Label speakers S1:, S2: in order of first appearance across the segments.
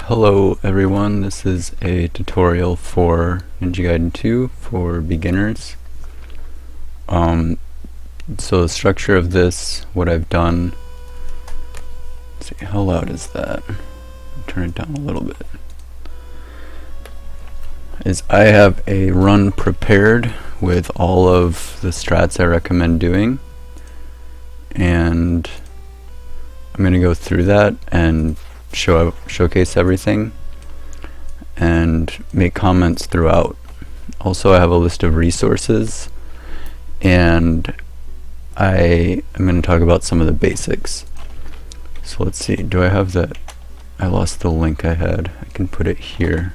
S1: Hello everyone, this is a tutorial for Ninja Gaiden 2 for beginners. So the structure of this, what I've done, let's see, how loud is that? Turn it down a little bit. Is I have a run prepared with all of the strats I recommend doing, and I'm going to go through that and showcase everything and make comments throughout. Also, I have a list of resources, and I am going to talk about some of the basics. So let's see, do I have that? I lost the link I had. I can put it here.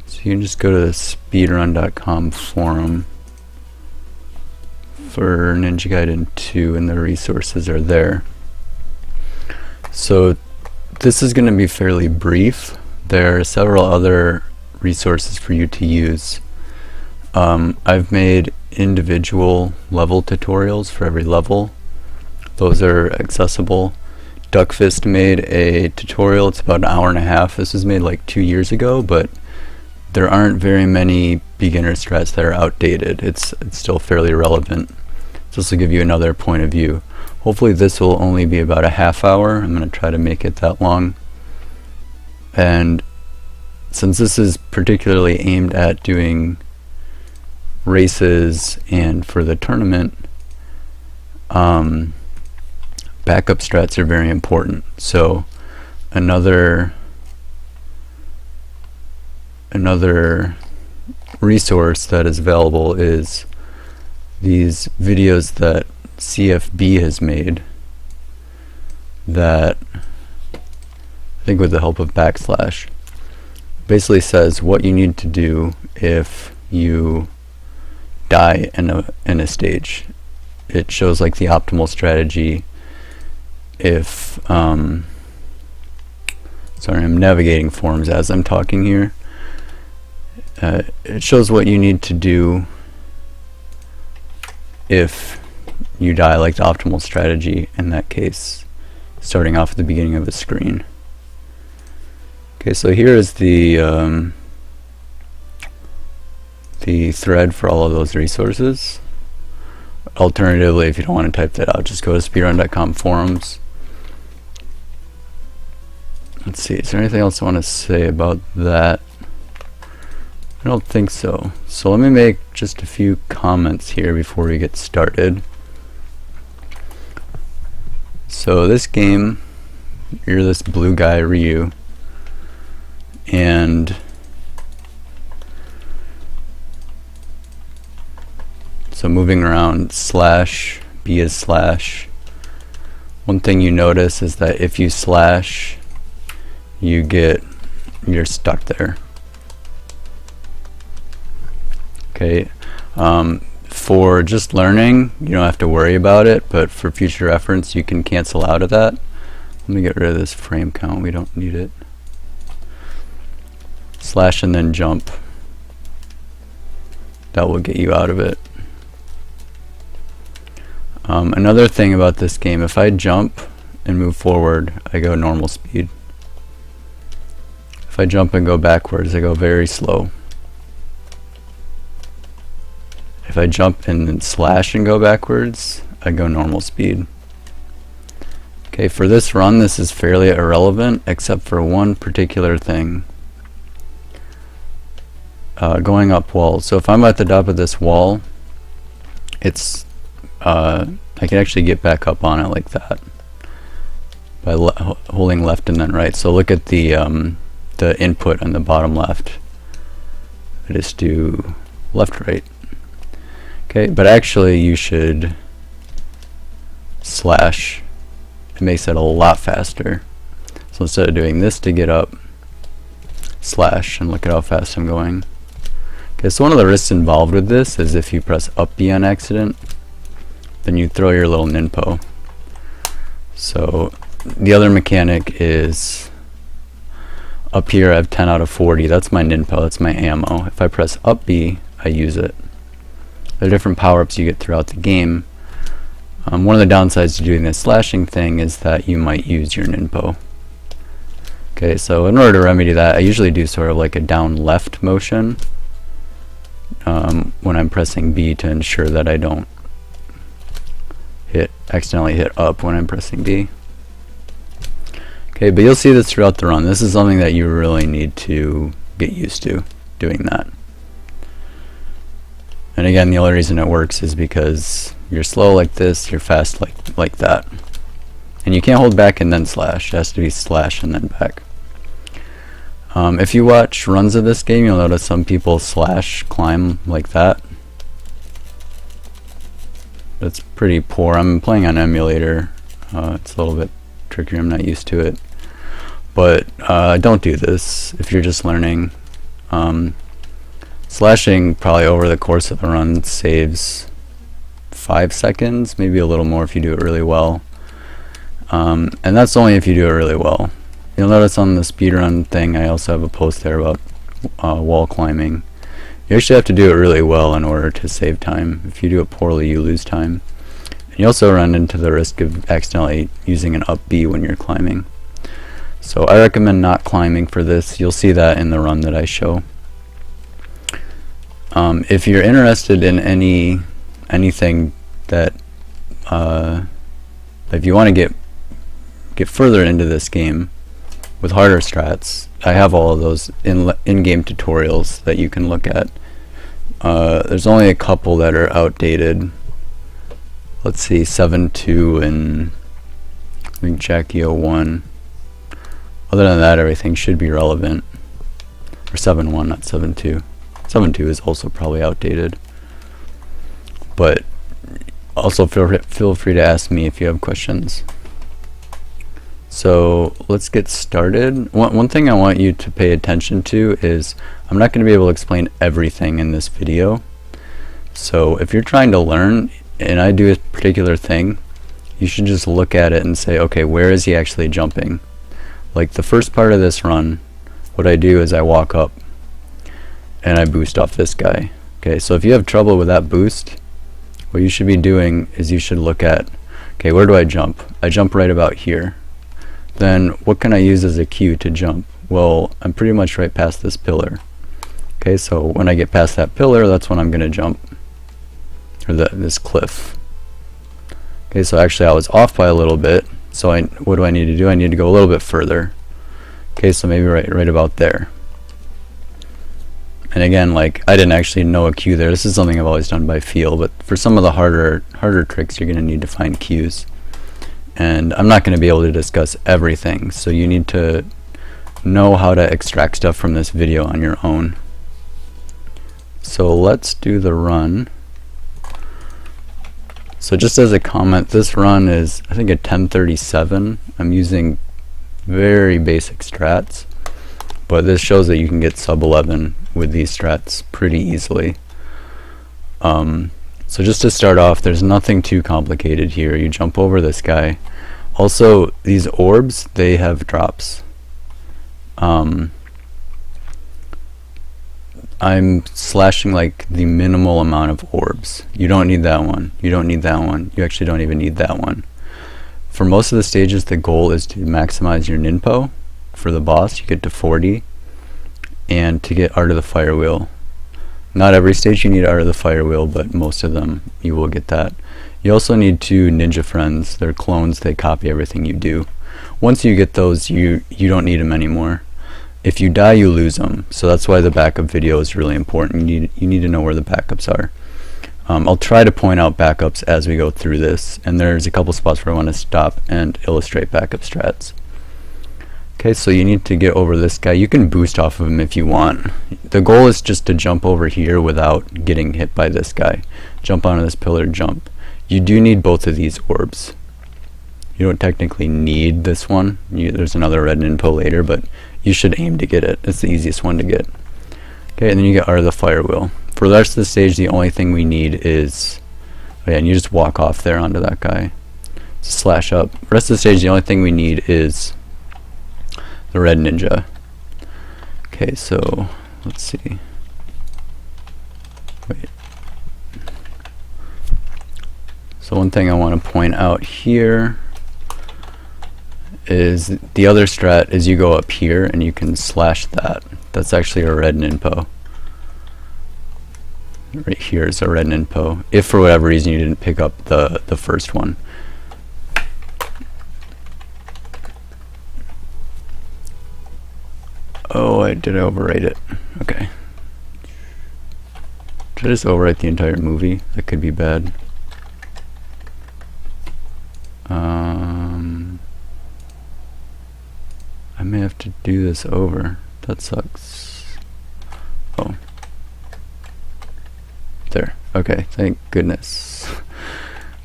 S1: So you can just go to the speedrun.com forum for Ninja Gaiden 2 and the resources are there. So this is going to be fairly brief. There are several other resources for you to use. I've made individual level tutorials for every level. Those are accessible. Duckfist made a tutorial. It's about an hour and a half. This was made like 2 years ago, but there aren't very many beginner strats that are outdated. It's still fairly relevant. So this will give you another point of view. Hopefully this will only be about a half hour. I'm going to try to make it that long. And since this is particularly aimed at doing races and for the tournament, backup strats are very important. So another resource that is available is these videos that CFB has made, that I think with the help of backslash basically says what you need to do if you die in a stage. It shows like the optimal strategy if sorry, I'm navigating forums as I'm talking here. It shows what you need to do if you die, like the optimal strategy in that case, starting off at the beginning of a screen. Okay, so here is the thread for all of those resources. Alternatively, if you don't want to type that out, just go to speedrun.com forums. Let's see, is there anything else I want to say about that? I don't think so. So let me make just a few comments here before we get started. So this game, you're this blue guy, Ryu, and so moving around, slash, B is slash. One thing you notice is that if you slash, you're stuck there. Okay, for just learning, you don't have to worry about it, but for future reference, you can cancel out of that. Let me get rid of this frame count, we don't need it. Slash and then jump. That will get you out of it. Another thing about this game, if I jump and move forward, I go normal speed. If I jump and go backwards, I go very slow. If I jump and then slash and go backwards, I go normal speed. Okay, for this run, this is fairly irrelevant except for one particular thing. Going up walls. So if I'm at the top of this wall, it's I can actually get back up on it like that by holding left and then right. So look at the input on the bottom left. I just do left, right. Okay, but actually you should slash. It makes it a lot faster. So instead of doing this to get up, slash, and look at how fast I'm going. Okay, so one of the risks involved with this is if you press up B on accident, then you throw your little ninpo. So the other mechanic is up here I have 10 out of 40. That's my ninpo, that's my ammo. If I press up B, I use it. There are different power-ups you get throughout the game. One of the downsides to doing this slashing thing is that you might use your ninpo. Okay, so in order to remedy that, I usually do sort of like a down left motion when I'm pressing B to ensure that I don't accidentally hit up when I'm pressing B. Okay, but you'll see this throughout the run. This is something that you really need to get used to, doing that. And again, the only reason it works is because you're slow like this, you're fast like that. And you can't hold back and then slash. It has to be slash and then back. If you watch runs of this game, you'll notice some people slash climb like that. That's pretty poor. I'm playing on emulator. It's a little bit trickier. I'm not used to it. But don't do this if you're just learning. Slashing probably over the course of the run saves 5 seconds, maybe a little more if you do it really well. And that's only if you do it really well. You'll notice on the speedrun thing, I also have a post there about wall climbing. You actually have to do it really well in order to save time. If you do it poorly, you lose time. And you also run into the risk of accidentally using an up B when you're climbing. So I recommend not climbing for this. You'll see that in the run that I show. If you're interested in anything that if you want to get further into this game with harder strats, I have all of those in-game tutorials that you can look at. There's only a couple that are outdated. Let's see, 7.2 and I think Jackie 01. Other than that, everything should be relevant. Or 7.1, not 7.2. 7.2 is also probably outdated. But also feel free to ask me if you have questions. So let's get started. One thing I want you to pay attention to is I'm not going to be able to explain everything in this video. So if you're trying to learn and I do a particular thing, you should just look at it and say, okay, where is he actually jumping? Like the first part of this run, what I do is I walk up and I boost off this guy. Okay, so if you have trouble with that boost, what you should be doing is you should look at, okay, where do I jump? I jump right about here. Then what can I use as a cue to jump? Well, I'm pretty much right past this pillar. Okay, so when I get past that pillar, that's when I'm going to jump. Or this cliff. Okay, so actually I was off by a little bit. So what do I need to do? I need to go a little bit further. Okay, so maybe right about there. And again, like I didn't actually know a cue there. This is something I've always done by feel, but for some of the harder tricks, you're going to need to find cues. And I'm not going to be able to discuss everything, so you need to know how to extract stuff from this video on your own. So let's do the run. So just as a comment, this run is I think a 1037. I'm using very basic strats, but this shows that you can get sub 11 with these strats pretty easily. So just to start off, there's nothing too complicated here. You jump over this guy. Also, these orbs, they have drops. I'm slashing like the minimal amount of orbs. You don't need that one. You don't need that one. You actually don't even need that one. For most of the stages, the goal is to maximize your ninpo. For the boss, you get to 40. And to get Art of the Fire Wheel. Not every stage you need Art of the Fire Wheel, but most of them you will get that. You also need 2 ninja friends. They're clones, they copy everything you do. Once you get those, you don't need them anymore. If you die, you lose them. So that's why the backup video is really important. You need to know where the backups are. I'll try to point out backups as we go through this, and there's a couple spots where I want to stop and illustrate backup strats. Okay, so you need to get over this guy. You can boost off of him if you want. The goal is just to jump over here without getting hit by this guy. Jump onto this pillar, jump. You do need both of these orbs. You don't technically need this one. There's another red ninpo later, but you should aim to get it. It's the easiest one to get. Okay, and then you get Art of the Fire Wheel. For the rest of the stage, the only thing we need is, oh yeah, and you just walk off there onto that guy. Slash up. The rest of the stage, the only thing we need is the red ninja. Okay, so let's see. Wait. So one thing I want to point out here is the other strat is you go up here and you can slash that. That's actually a red ninpo. Right here is a red ninpo, if for whatever reason you didn't pick up the first one. Oh, did I overwrite it? Okay. Should I just overwrite the entire movie? That could be bad. I may have to do this over. That sucks. Oh. There. Okay, thank goodness.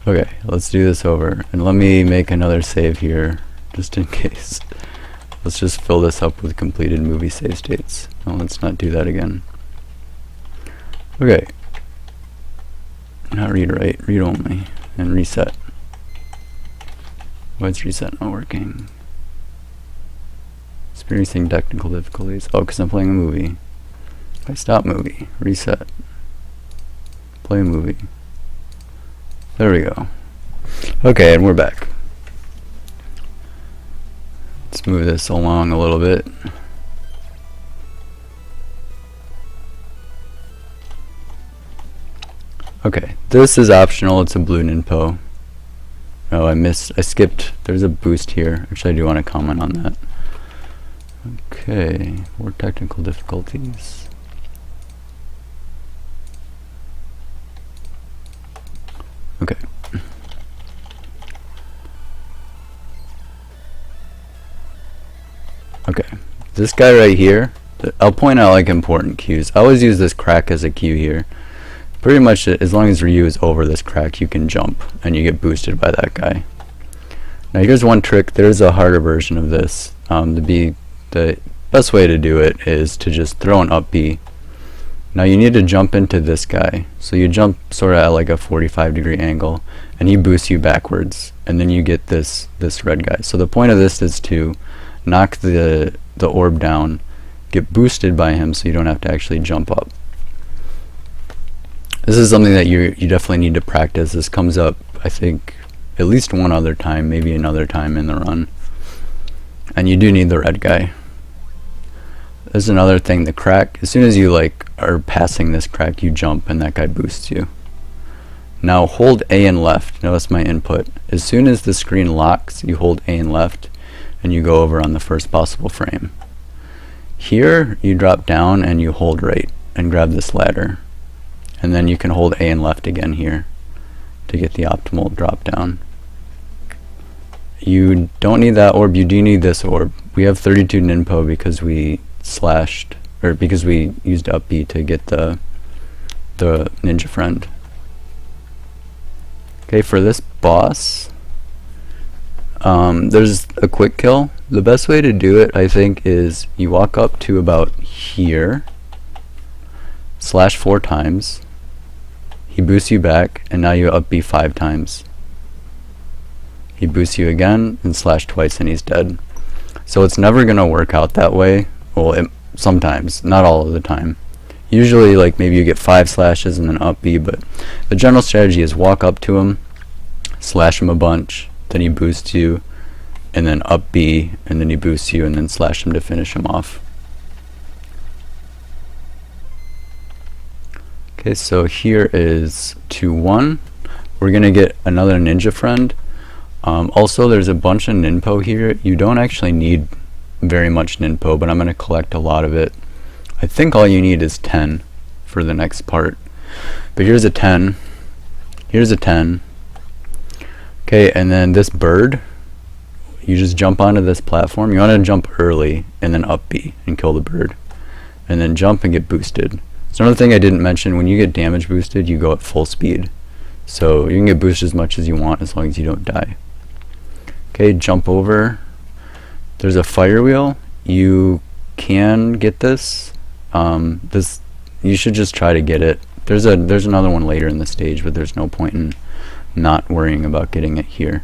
S1: Okay, let's do this over. And let me make another save here, just in case. Let's just fill this up with completed movie save states. No, let's not do that again. Okay. Not read write, read only, and reset. Why is reset not working? Experiencing technical difficulties. Oh, because I'm playing a movie. If I stop movie, reset, play movie. There we go. Okay, and we're back. Let's move this along a little bit. Okay, this is optional. It's a blue ninpo. Oh, I skipped. There's a boost here. Actually, I do want to comment on that. Okay, more technical difficulties. Okay. Okay, this guy right here, I'll point out like important cues. I always use this crack as a cue here. Pretty much as long as Ryu is over this crack, you can jump and you get boosted by that guy. Now here's one trick. There's a harder version of this. The best way to do it is to just throw an up B. Now you need to jump into this guy. So you jump sort of at like a 45-degree angle and he boosts you backwards and then you get this red guy. So the point of this is to knock the orb down, get boosted by him so you don't have to actually jump up. This is something that you definitely need to practice. This comes up, I think, at least one other time, maybe another time in the run. And you do need the red guy. There's another thing, the crack. As soon as you like are passing this crack, you jump and that guy boosts you. Now hold A and left. Notice my input. As soon as the screen locks, you hold A and left and you go over on the first possible frame. Here, you drop down and you hold right and grab this ladder. And then you can hold A and left again here to get the optimal drop down. You don't need that orb, you do need this orb. We have 32 ninpo because we because we used up B to get the ninja friend. Okay, for this boss, there's a quick kill. The best way to do it, I think, is you walk up to about here, slash 4 times, he boosts you back, and now you up B 5 times. He boosts you again, and slash twice, and he's dead. So it's never gonna work out that way. Well, sometimes, not all of the time. Usually, like, maybe you get 5 slashes and then up B, but the general strategy is walk up to him, slash him a bunch, then he boosts you, and then up B, and then he boosts you, and then slash him to finish him off. Okay, so here is 2-1. We're gonna get another ninja friend. Also, there's a bunch of ninpo here. You don't actually need very much ninpo, but I'm gonna collect a lot of it. I think all you need is 10 for the next part. But here's a 10. Here's a 10. Okay, and then this bird, you just jump onto this platform. You want to jump early and then up B and kill the bird. And then jump and get boosted. So another thing I didn't mention, when you get damage boosted, you go at full speed. So you can get boosted as much as you want as long as you don't die. Okay, jump over. There's a fire wheel. You can get this. You should just try to get it. There's another one later in the stage, but there's no point in not worrying about getting it here.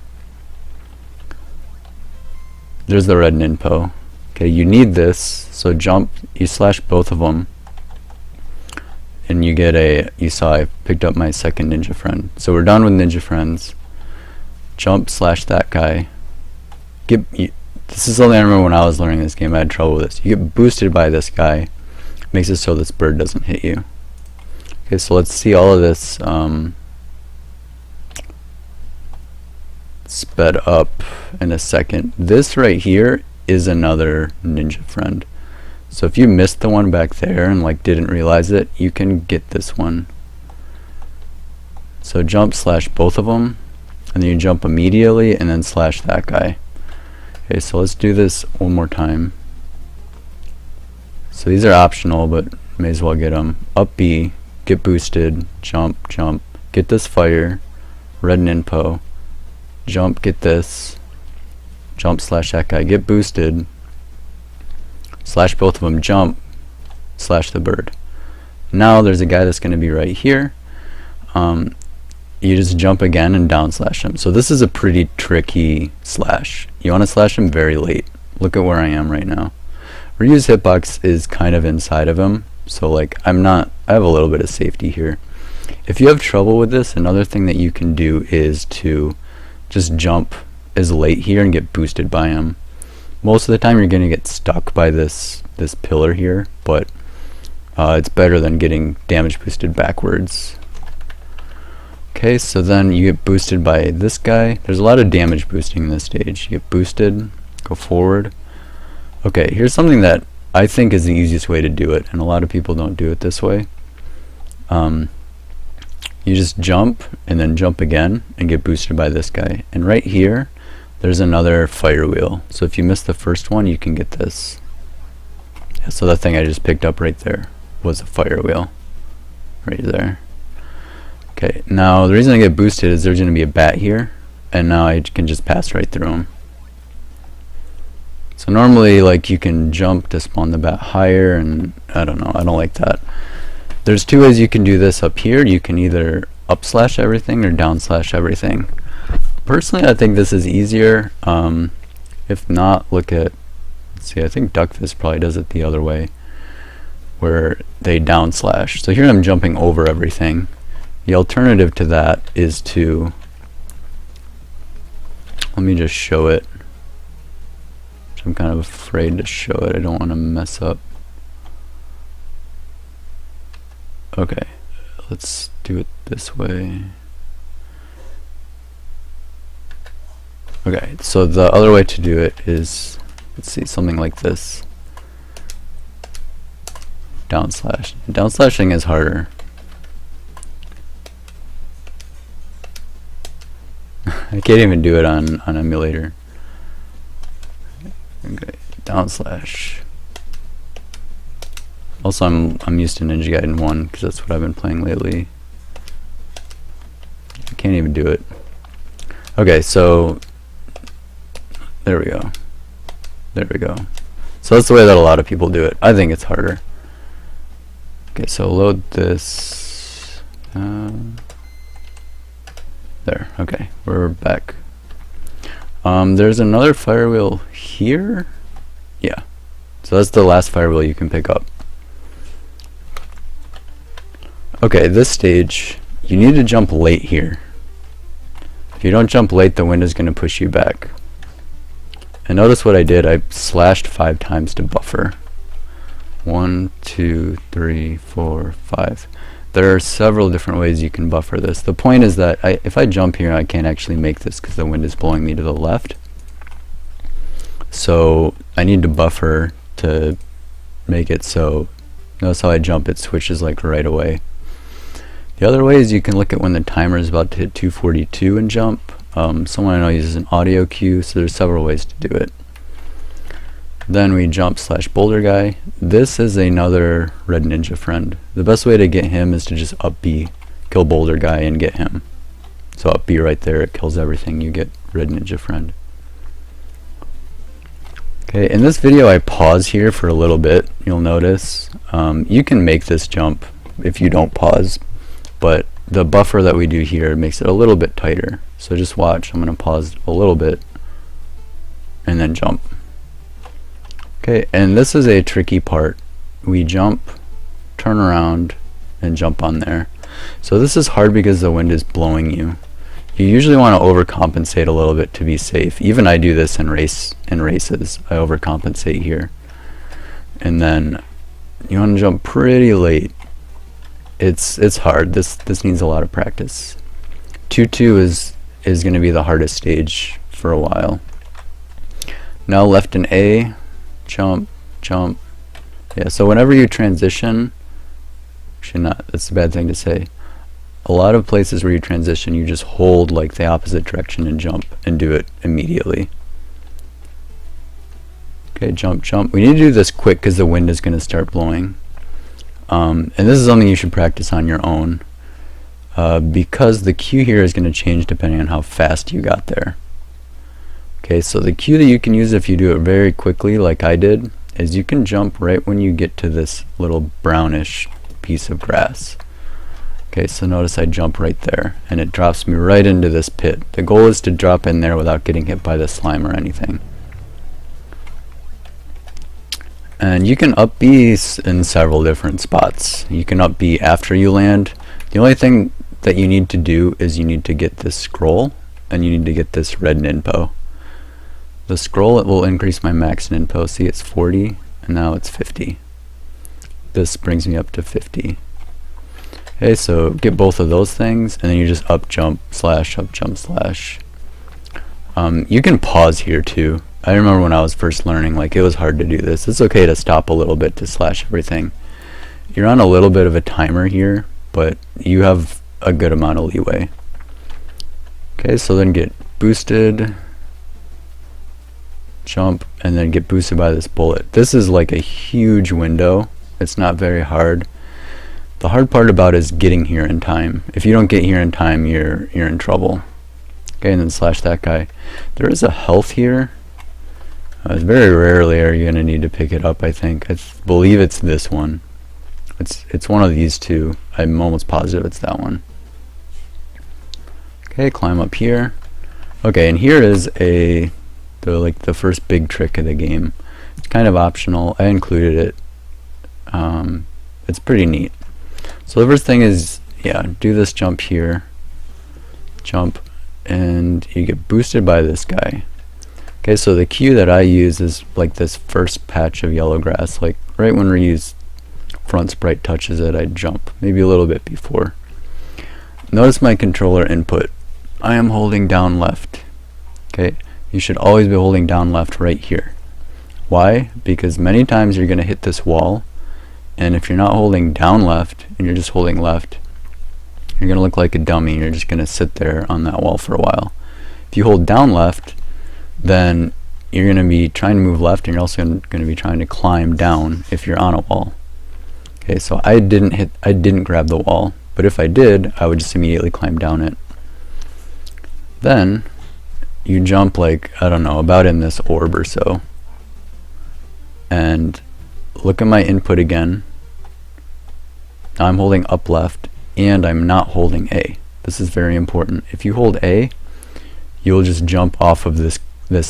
S1: There's the red ninpo. Okay, you need this, so jump, you slash both of them, and you get you saw I picked up my second ninja friend. So we're done with ninja friends. Jump slash that guy. This is something I remember when I was learning this game. I had trouble with this. You get boosted by this guy. Makes it so this bird doesn't hit you. Okay, so let's see all of this sped up in a second. This right here is another ninja friend. So if you missed the one back there and like didn't realize it, you can get this one. So jump slash both of them, and then you jump immediately and then slash that guy. Okay, so let's do this one more time. So these are optional, but may as well get them. Up B, get boosted, jump, jump, get this fire, red ninpo, jump, get this, jump slash that guy, get boosted, slash both of them, jump, slash the bird. Now there's a guy that's going to be right here. You just jump again and down slash him. So this is a pretty tricky slash. You want to slash him very late. Look at where I am right now. Ryu's hitbox is kind of inside of him, so like I have a little bit of safety here. If you have trouble with this, another thing that you can do is to just jump as late here and get boosted by him. Most of the time you're going to get stuck by this pillar here, but it's better than getting damage boosted backwards. Okay, so then you get boosted by this guy. There's a lot of damage boosting in this stage. You get boosted, go forward. Okay, here's something that I think is the easiest way to do it, and a lot of people don't do it this way. You just jump and then jump again and get boosted by this guy. And right here, there's another fire wheel. So if you miss the first one, you can get this. Yeah, so that thing I just picked up right there was a fire wheel. Right there. Okay, now the reason I get boosted is there's going to be a bat here, and now I can just pass right through him. So normally like you can jump to spawn the bat higher, and I don't know, I don't like that. There's two ways you can do this up here. You can either up slash everything or down slash everything. Personally, I think this is easier. If not, look at, let's see, I think Duckfist probably does it the other way, where they down slash. So here I'm jumping over everything. The alternative to that is to, let me just show it. I'm kind of afraid to show it. I don't want to mess up. Okay, let's do it this way. Okay, so the other way to do it is, let's see, something like this. Down slash. Down slashing is harder. I can't even do it on emulator. Okay, down slash. Also, I'm used to Ninja Gaiden 1 because that's what I've been playing lately. I can't even do it. Okay, so there we go. There we go. So that's the way that a lot of people do it. I think it's harder. Okay, so load this. There. Okay, we're back. There's another fire wheel here. Yeah. So that's the last fire wheel you can pick up. Okay, this stage, you need to jump late here. If you don't jump late, the wind is going to push you back. And notice what I did. I slashed 5 times to buffer. 1, 2, 3, 4, 5. There are several different ways you can buffer this. The point is that if I jump here, I can't actually make this because the wind is blowing me to the left. So I need to buffer to make it so, notice how I jump, it switches like right away. The other way is you can look at when the timer is about to hit 242 and jump. Someone I know uses an audio cue, so there's several ways to do it. Then we jump slash boulder guy. This is another red ninja friend. The best way to get him is to just up B, kill boulder guy and get him. So up B right there, it kills everything, you get red ninja friend. Okay, in this video I pause here for a little bit, you'll notice. You can make this jump if you don't pause, but the buffer that we do here makes it a little bit tighter. So just watch, I'm going to pause a little bit and then jump. Okay, and this is a tricky part. We jump, turn around, and jump on there. So this is hard because the wind is blowing you. You usually want to overcompensate a little bit to be safe. Even I do this in races. I overcompensate here. And then you want to jump pretty late. It's hard. This needs a lot of practice. 2-2 is going to be the hardest stage for a while. Now left and A, jump, jump. Yeah, so whenever you transition, actually not, that's a bad thing to say. A lot of places where you transition, you just hold like the opposite direction and jump and do it immediately. Okay, jump, jump. We need to do this quick because the wind is going to start blowing. And this is something you should practice on your own because the cue here is going to change depending on how fast you got there. Okay, so the cue that you can use if you do it very quickly like I did is you can jump right when you get to this little brownish piece of grass. Okay, so notice I jump right there and it drops me right into this pit. The goal is to drop in there without getting hit by the slime or anything. And you can up B in several different spots. You can up B after you land. The only thing that you need to do is you need to get this scroll and you need to get this red ninpo. The scroll, it will increase my max ninpo. See, it's 40 and now it's 50. This brings me up to 50. Okay, so get both of those things and then you just up jump slash up jump slash. You can pause here too. I remember when I was first learning, like it was hard to do this. It's okay to stop a little bit to slash everything. You're on a little bit of a timer here, but you have a good amount of leeway. Okay, so then get boosted, jump, and then get boosted by this bullet. This is like a huge window. It's not very hard. The hard part about it is getting here in time. If you don't get here in time, you're in trouble. Okay, and then slash that guy. There is a health here. Very rarely are you going to need to pick it up, I think. I believe it's this one. It's one of these two. I'm almost positive it's that one. Okay, climb up here. Okay, and here is the first big trick of the game. It's kind of optional. I included it. It's pretty neat. So the first thing is, yeah, do this jump here. Jump, and you get boosted by this guy. Okay, so the cue that I use is like this first patch of yellow grass, like right when Ryu's front sprite touches it, I jump, maybe a little bit before. Notice my controller input. I am holding down left. Okay, you should always be holding down left right here. Why? Because many times you're going to hit this wall, and if you're not holding down left and you're just holding left, you're going to look like a dummy. You're just going to sit there on that wall for a while. If you hold down left, then you're going to be trying to move left, and you're also going to be trying to climb down if you're on a wall. Okay, so I didn't grab the wall, but if I did, I would just immediately climb down it. Then you jump like, I don't know, about in this orb or so. And look at my input again. Now I'm holding up left, and I'm not holding A. This is very important. If you hold A, you'll just jump off of this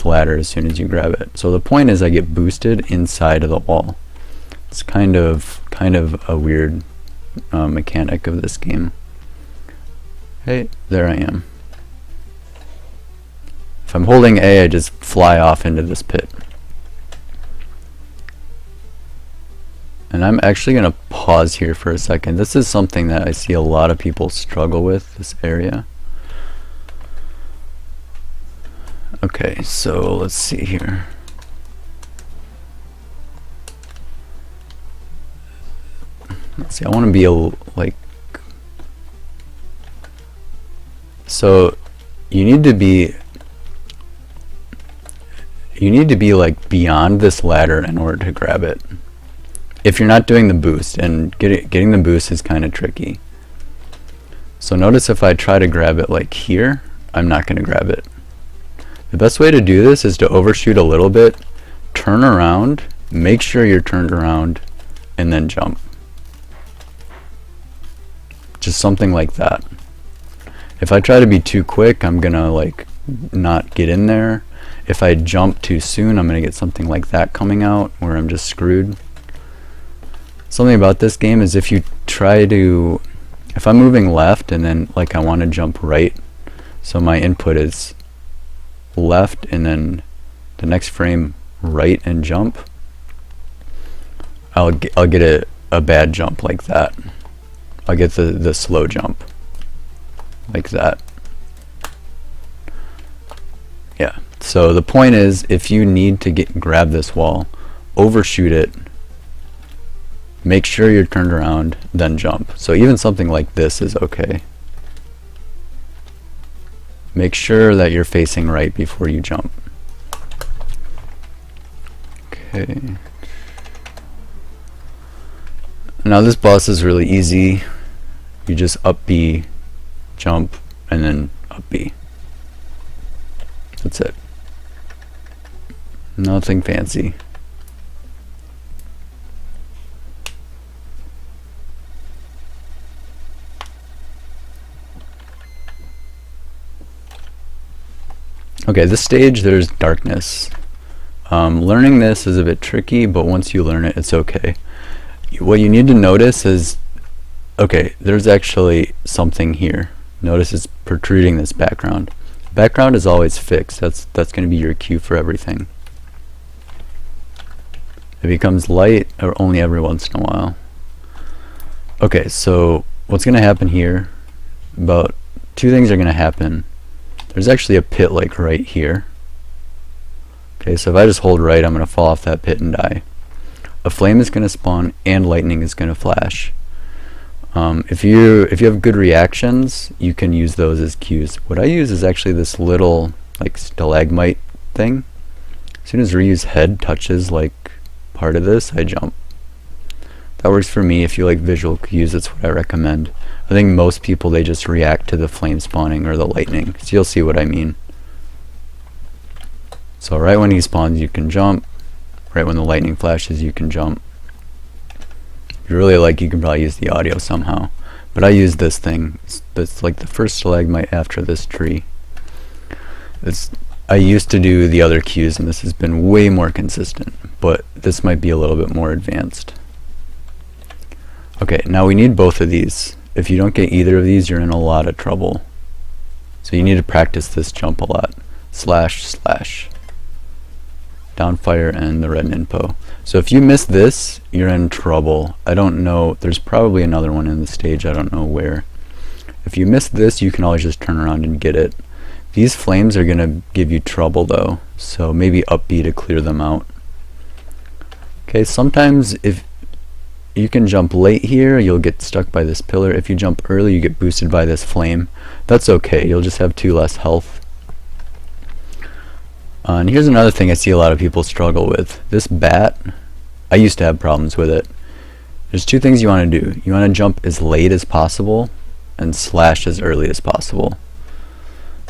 S1: ladder as soon as you grab it. So the point is I get boosted inside of the wall. It's kind of a weird mechanic of this game. Okay, there I am. If I'm holding A, I just fly off into this pit. And I'm actually going to pause here for a second. This is something that I see a lot of people struggle with, this area. Okay, so let's see here. Let's see, I want to be like, so you need to be like beyond this ladder in order to grab it. If you're not doing the boost, and getting the boost is kind of tricky. So notice if I try to grab it like here, I'm not going to grab it. The best way to do this is to overshoot a little bit, turn around, make sure you're turned around, and then jump. Just something like that. If I try to be too quick, I'm gonna like not get in there. If I jump too soon, I'm gonna get something like that coming out where I'm just screwed. Something about this game is if you try to, if I'm moving left and then like I want to jump right, so my input is left and then the next frame right and jump, I'll get a bad jump like that. I'll get the slow jump like that. Yeah, so the point is, if you need to grab this wall, overshoot it, make sure you're turned around, then jump. So even something like this is okay. Make sure that you're facing right before you jump. Okay. Now this boss is really easy. You just up B, jump, and then up B. That's it. Nothing fancy. Okay, this stage, there's darkness. Learning this is a bit tricky, but once you learn it, it's okay. What you need to notice is, okay, there's actually something here. Notice it's protruding this background. Background is always fixed. That's going to be your cue for everything. It becomes light or only every once in a while. Okay, so what's going to happen here? About two things are going to happen. There's actually a pit like right here. Okay, so if I just hold right, I'm going to fall off that pit and die. A flame is going to spawn and lightning is going to flash. If you have good reactions, you can use those as cues. What I use is actually this little like stalagmite thing. As soon as Ryu's head touches like part of this, I jump. That works for me. If you like visual cues, that's what I recommend. I think most people, they just react to the flame spawning or the lightning, so you'll see what I mean. So right when he spawns, you can jump. Right when the lightning flashes, you can jump. If you really like, you can probably use the audio somehow. But I use this thing. It's like the first stalagmite after this tree. I used to do the other cues, and this has been way more consistent. But this might be a little bit more advanced. Okay, now we need both of these. If you don't get either of these, you're in a lot of trouble. So you need to practice this jump a lot. Slash, slash. Downfire and the red ninpo. So if you miss this, you're in trouble. I don't know. There's probably another one in the stage. I don't know where. If you miss this, you can always just turn around and get it. These flames are going to give you trouble though. So maybe up B to clear them out. Okay, sometimes if you can jump late here, you'll get stuck by this pillar. If you jump early, you get boosted by this flame. That's okay. You'll just have 2 less health. And here's another thing I see a lot of people struggle with. This bat, I used to have problems with it. There's 2 things you want to do. You want to jump as late as possible and slash as early as possible.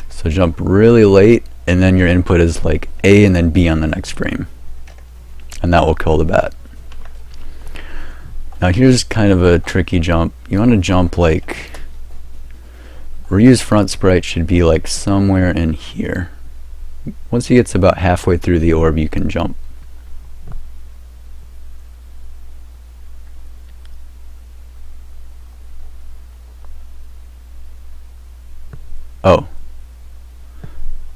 S1: So jump really late, and then your input is like A and then B on the next frame. And that will kill the bat. Now here's kind of a tricky jump. You want to jump like, Ryu's front sprite should be like somewhere in here. Once he gets about halfway through the orb, you can jump. Oh.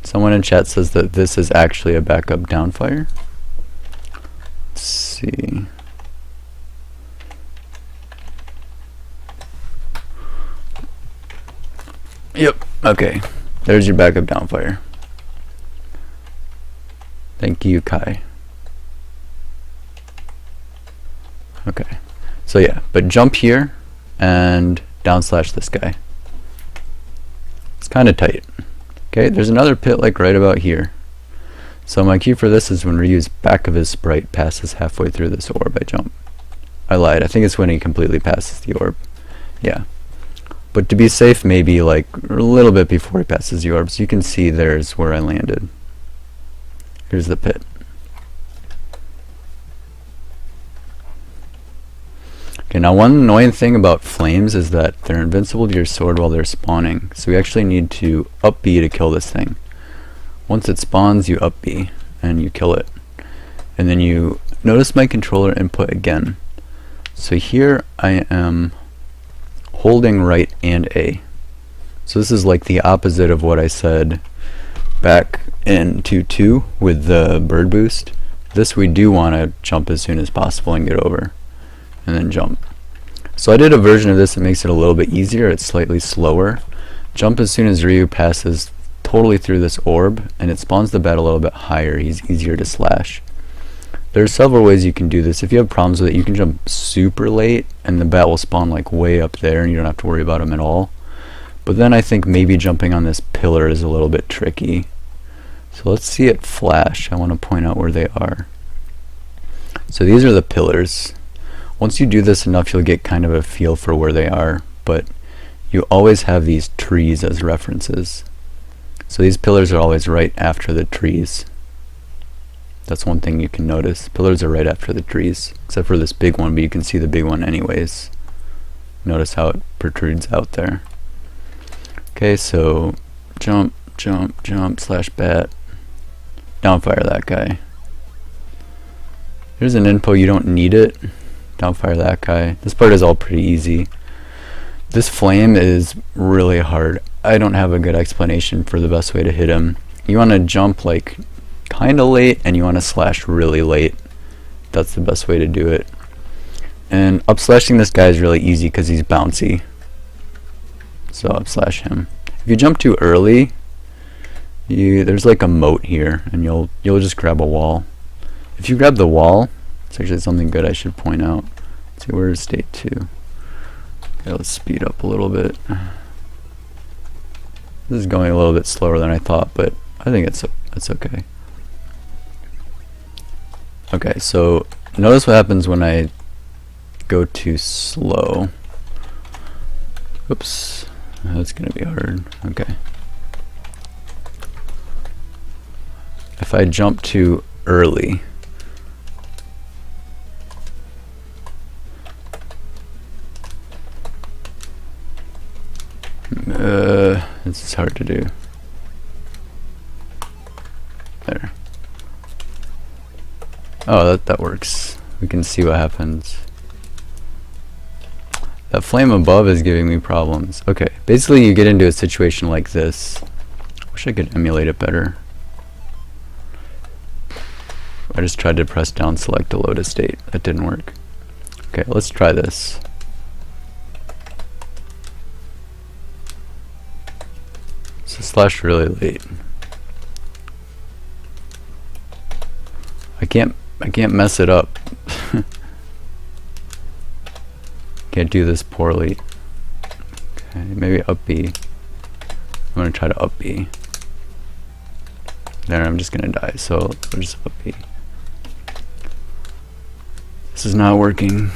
S1: Someone in chat says that this is actually a backup downfire. Let's see. Yep, okay. There's your backup downfire. Thank you, Kai. Okay. So yeah, but jump here and down slash this guy. It's kind of tight. Okay, there's another pit like right about here. So my cue for this is when Ryu's back of his sprite passes halfway through this orb, I jump. I lied. I think it's when he completely passes the orb. Yeah. But to be safe, maybe like a little bit before he passes the orb, so you can see there's where I landed. Here's the pit. Okay, now one annoying thing about flames is that they're invincible to your sword while they're spawning. So we actually need to up B to kill this thing. Once it spawns, you up B and you kill it. And then you notice my controller input again. So here I am holding right and A. So this is like the opposite of what I said back in 2.2 with the bird boost. This we do want to jump as soon as possible and get over, and then jump. So I did a version of this that makes it a little bit easier. It's slightly slower. Jump as soon as Ryu passes totally through this orb, and it spawns the bat a little bit higher. He's easier to slash. There are several ways you can do this. If you have problems with it, you can jump super late and the bat will spawn like way up there and you don't have to worry about him at all. But then I think maybe jumping on this pillar is a little bit tricky. So let's see it flash. I want to point out where they are. So these are the pillars. Once you do this enough, you'll get kind of a feel for where they are, but you always have these trees as references. So these pillars are always right after the trees. That's one thing you can notice. Pillars are right after the trees, except for this big one, but you can see the big one anyways. Notice how it protrudes out there. Okay, so jump, jump, jump, slash bat. Downfire that guy. Here's an info, you don't need it. Downfire that guy. This part is all pretty easy. This flame is really hard. I don't have a good explanation for the best way to hit him. You want to jump like kinda late and you want to slash really late. That's the best way to do it. And up slashing this guy is really easy because he's bouncy. So up slash him. If you jump too early, there's like a moat here and you'll just grab a wall. If you grab the wall, it's actually something good I should point out. Let's see, where is state 2? Okay, let's speed up a little bit. This is going a little bit slower than I thought, but I think it's okay. Okay, so notice what happens when I go too slow. Oops, that's gonna be hard. Okay. If I jump too early, this is hard to do. There. Oh, that works. We can see what happens. That flame above is giving me problems. Okay, basically you get into a situation like this. Wish I could emulate it better. I just tried to press down select to load a state. That didn't work. Okay, let's try this. So slash really late. I can't mess it up. Can't do this poorly. Okay, maybe up B. I'm gonna try to up B. There, I'm just gonna die, so we'll just up B. This is not working.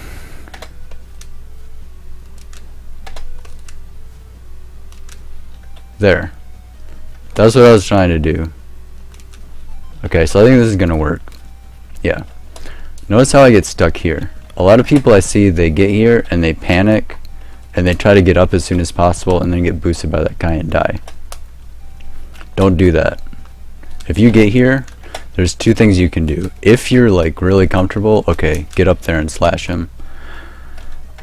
S1: There. That's what I was trying to do. Okay, so I think this is gonna work. Yeah. Notice how I get stuck here. A lot of people I see, they get here and they panic and they try to get up as soon as possible and then get boosted by that guy and die. Don't do that. If you get here, there's two things you can do. If you're like really comfortable, okay, get up there and slash him.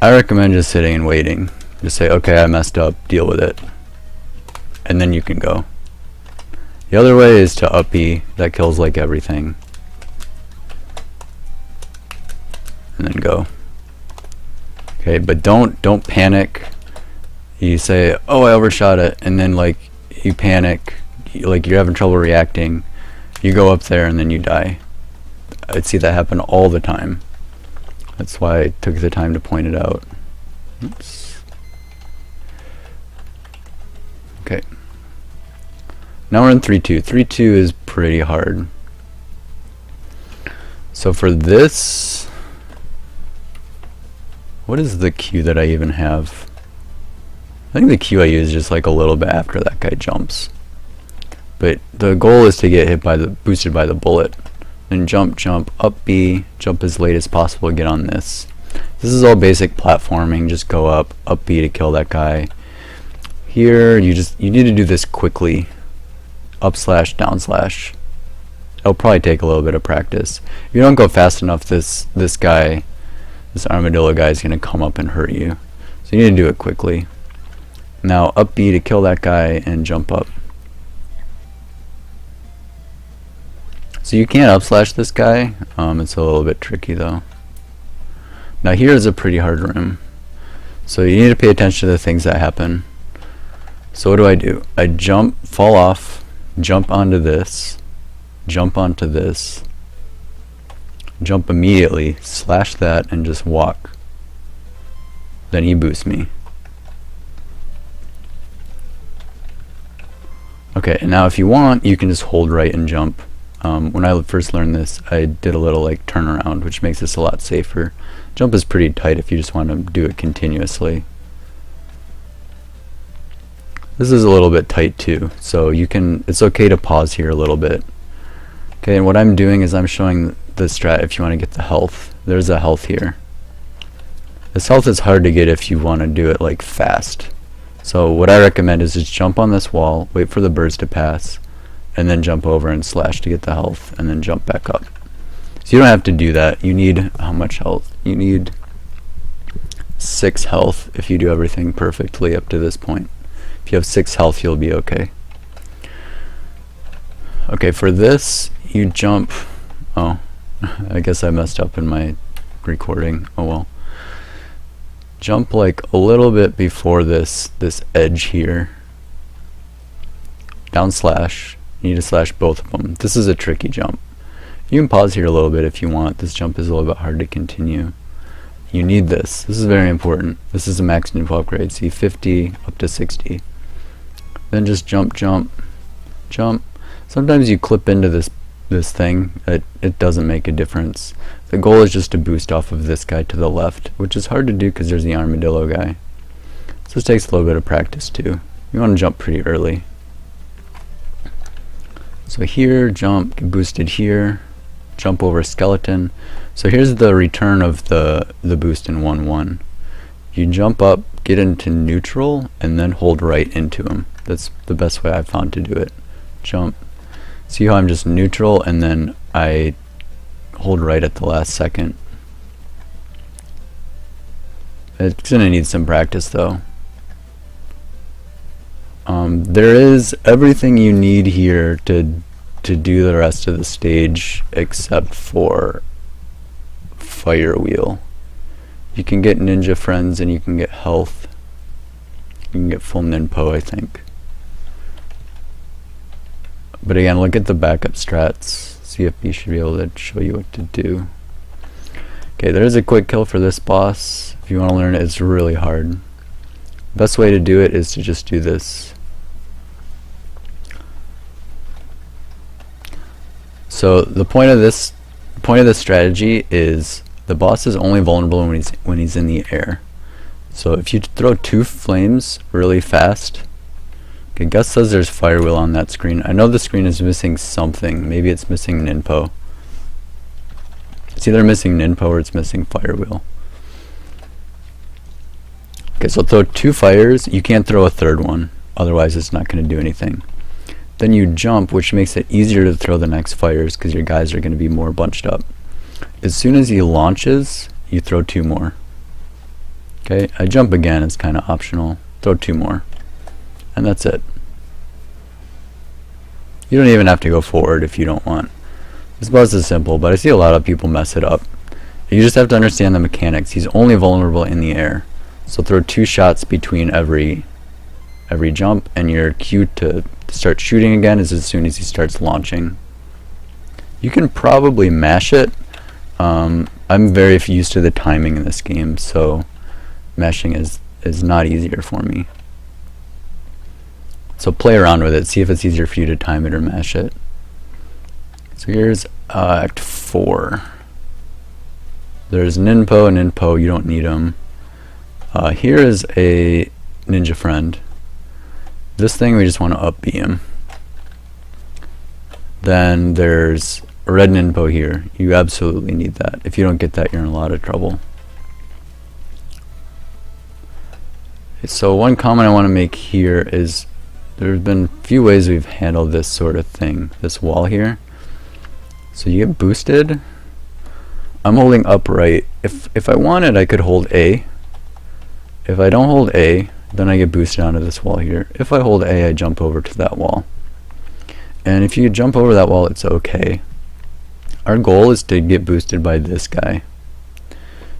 S1: I recommend just sitting and waiting. Just say, okay, I messed up, deal with it. And then you can go. The other way is to up E. That kills like everything. And then go. Okay, but don't panic. You say, oh, I overshot it, and then like you panic, like you're having trouble reacting. You go up there and then you die. I'd see that happen all the time. That's why I took the time to point it out. Oops. Okay. Now we're in 3-2. 3-2 is pretty hard. So for this, what is the Q that I even have? I think the Q I use is just like a little bit after that guy jumps. But the goal is to get hit by boosted by the bullet. Then jump, jump, up B, jump as late as possible, get on this. This is all basic platforming, just go up B to kill that guy. Here, you need to do this quickly. Up slash, down slash. It'll probably take a little bit of practice. If you don't go fast enough, this guy this armadillo guy is going to come up and hurt you. So you need to do it quickly. Now up B to kill that guy and jump up. So you can't up slash this guy. It's a little bit tricky though. Now here is a pretty hard room. So you need to pay attention to the things that happen. So what do? I jump, fall off, jump onto this, jump onto this, jump immediately, slash that, and just walk. Then he boosts me. Okay, and now if you want, you can just hold right and jump. When I first learned this, I did a little like turnaround, which makes this a lot safer. Jump is pretty tight if you just want to do it continuously. This is a little bit tight too, so it's okay to pause here a little bit. Okay, and what I'm doing is I'm showing the strat if you want to get the health. There's a health here. This health is hard to get if you want to do it like fast. So what I recommend is just jump on this wall, wait for the birds to pass, and then jump over and slash to get the health, and then jump back up. So you don't have to do that. You need, how much health? You need 6 health if you do everything perfectly up to this point. If you have 6 health, you'll be okay. Okay, for this, you jump, oh, I guess I messed up in my recording, oh well. Jump like a little bit before this edge here. Down slash. You need to slash both of them. This is a tricky jump. You can pause here a little bit if you want. This jump is a little bit hard to continue. You need this. This is very important. This is a max info upgrade. See, 50 up to 60. Then just jump, jump, jump. Sometimes you clip into this thing. It doesn't make a difference. The goal is just to boost off of this guy to the left, which is hard to do because there's the armadillo guy. So this takes a little bit of practice too. You want to jump pretty early. So here, jump, get boosted here, jump over skeleton. So here's the return of the boost in 1-1. You jump up, get into neutral, and then hold right into him. That's the best way I've found to do it. Jump. See how I'm just neutral, and then I hold right at the last second. It's gonna need some practice though. There is everything you need here to do the rest of the stage except for fire wheel. You can get ninja friends and you can get health. You can get full ninpo, I think. But again, look at the backup strats. CFB should be able to show you what to do. Okay, there's a quick kill for this boss. If you want to learn it, it's really hard. Best way to do it is to just do this. So the point of this strategy is the boss is only vulnerable when he's in the air. So if you throw 2 flames really fast, okay, Gus says there's fire wheel on that screen. I know the screen is missing something. Maybe it's missing ninpo. It's either missing ninpo or it's missing fire wheel. Okay, so throw 2 fires. You can't throw a 3rd one, otherwise it's not going to do anything. Then you jump, which makes it easier to throw the next fires because your guys are going to be more bunched up. As soon as he launches, you throw 2 more. Okay, I jump again, it's kind of optional. Throw 2 more. And that's it. You don't even have to go forward if you don't want. This boss is simple, but I see a lot of people mess it up. You just have to understand the mechanics. He's only vulnerable in the air. So throw 2 shots between every jump, and your cue to start shooting again is as soon as he starts launching. You can probably mash it. I'm very used to the timing in this game, so mashing is not easier for me. So play around with it, see if it's easier for you to time it or mash it. So here's Act 4. There's ninpo and ninpo, you don't need them. Here is a ninja friend. This thing we just want to up B him. Then there's a red ninpo here. You absolutely need that. If you don't get that, you're in a lot of trouble. So one comment I want to make here is there's been a few ways we've handled this sort of thing, this wall here. So you get boosted. I'm holding up right. If I wanted, I could hold A. If I don't hold A, then I get boosted onto this wall here. If I hold A, I jump over to that wall. And if you jump over that wall, it's okay. Our goal is to get boosted by this guy.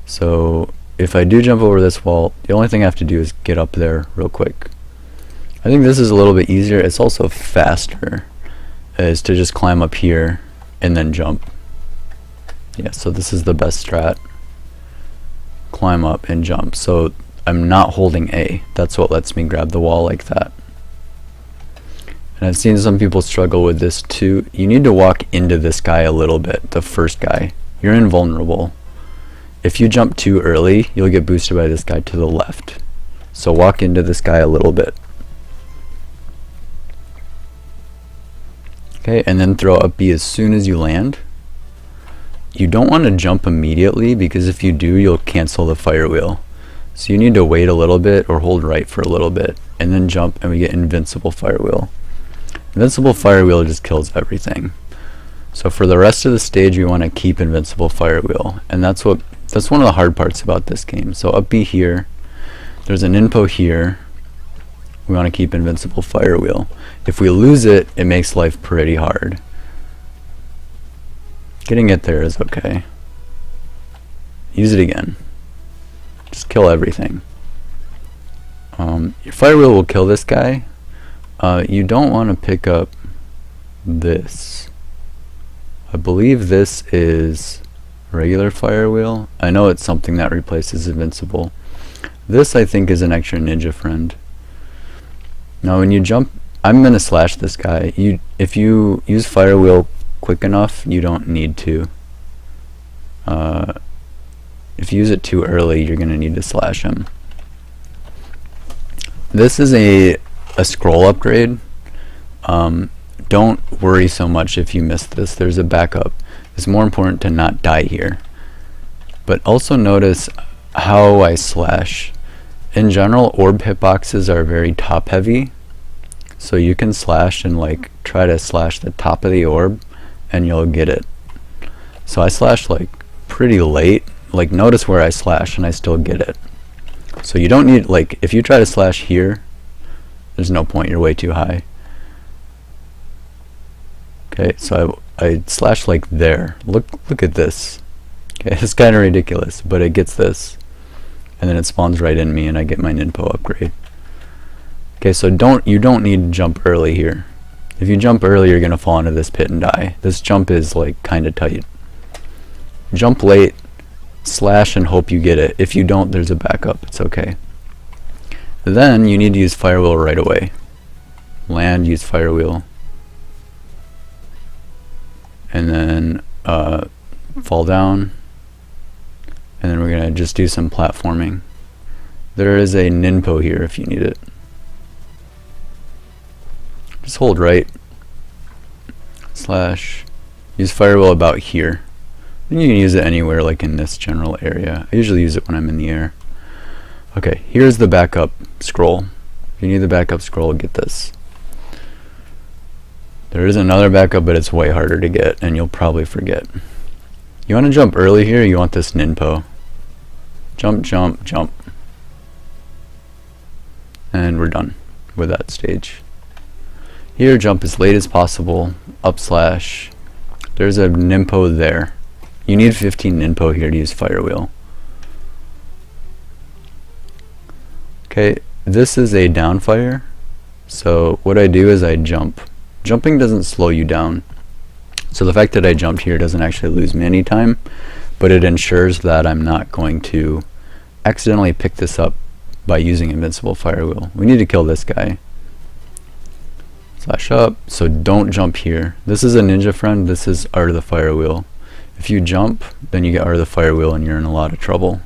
S1: So if I do jump over this wall, the only thing I have to do is get up there real quick. I think this is a little bit easier. It's also faster, is to just climb up here and then jump. Yeah, so this is the best strat. Climb up and jump. So I'm not holding A. That's what lets me grab the wall like that. And I've seen some people struggle with this too. You need to walk into this guy a little bit, the first guy. You're invulnerable. If you jump too early, you'll get boosted by this guy to the left. So walk into this guy a little bit. Okay, and then throw up B as soon as you land. You don't want to jump immediately, because if you do, you'll cancel the fire wheel. So you need to wait a little bit or hold right for a little bit and then jump, and we get invincible fire wheel. Invincible fire wheel just kills everything. So for the rest of the stage, we want to keep invincible fire wheel, and that's one of the hard parts about this game. So up B here, there's an info here. We want to keep invincible fire wheel. If we lose it, it makes life pretty hard. Getting it there is okay. Use it again. Just kill everything. Your fire wheel will kill this guy. You don't want to pick up this. I believe this is regular fire wheel. I know it's something that replaces invincible. This I think is an extra ninja friend. Now when you jump, I'm gonna slash this guy. If you use fire wheel quick enough, you don't need to. If you use it too early, you're gonna need to slash him. This is a scroll upgrade. Don't worry so much if you miss this. There's a backup. It's more important to not die here. But also notice how I slash. In general, orb hitboxes are very top heavy. So you can slash and like try to slash the top of the orb and you'll get it. So I slash like pretty late. Like notice where I slash and I still get it. So you don't need, like, if you try to slash here, there's no point, you're way too high. Okay, so I slash like there. Look at this. Okay, it's kind of ridiculous, but it gets this, and then it spawns right in me, and I get my ninpo upgrade. Okay, so you don't need to jump early here. If you jump early, you're gonna fall into this pit and die. This jump is like kind of tight. Jump late, slash, and hope you get it. If you don't, there's a backup. It's okay. Then you need to use fire wheel right away. Land, use fire wheel, and then fall down, and then we're gonna just do some platforming. There is a ninpo here if you need it. Just hold right, slash, use fire wheel about here. Then you can use it anywhere, like in this general area. I usually use it when I'm in the air. Okay, here's the backup scroll. If you need the backup scroll, get this. There is another backup, but it's way harder to get, and you'll probably forget. You want to jump early here, you want this ninpo. Jump, jump, jump. And we're done with that stage. Here, jump as late as possible, up slash. There's a ninpo there. You need 15 ninpo here to use fire wheel. Okay, this is a downfire. So what I do is I jump. Jumping doesn't slow you down. So the fact that I jumped here doesn't actually lose me any time, but it ensures that I'm not going to accidentally pick this up by using invincible fire wheel. We need to kill this guy. Slash up, so don't jump here. This is a ninja friend, this is Art of the Fire Wheel. If you jump, then you get Art of the Fire Wheel and you're in a lot of trouble.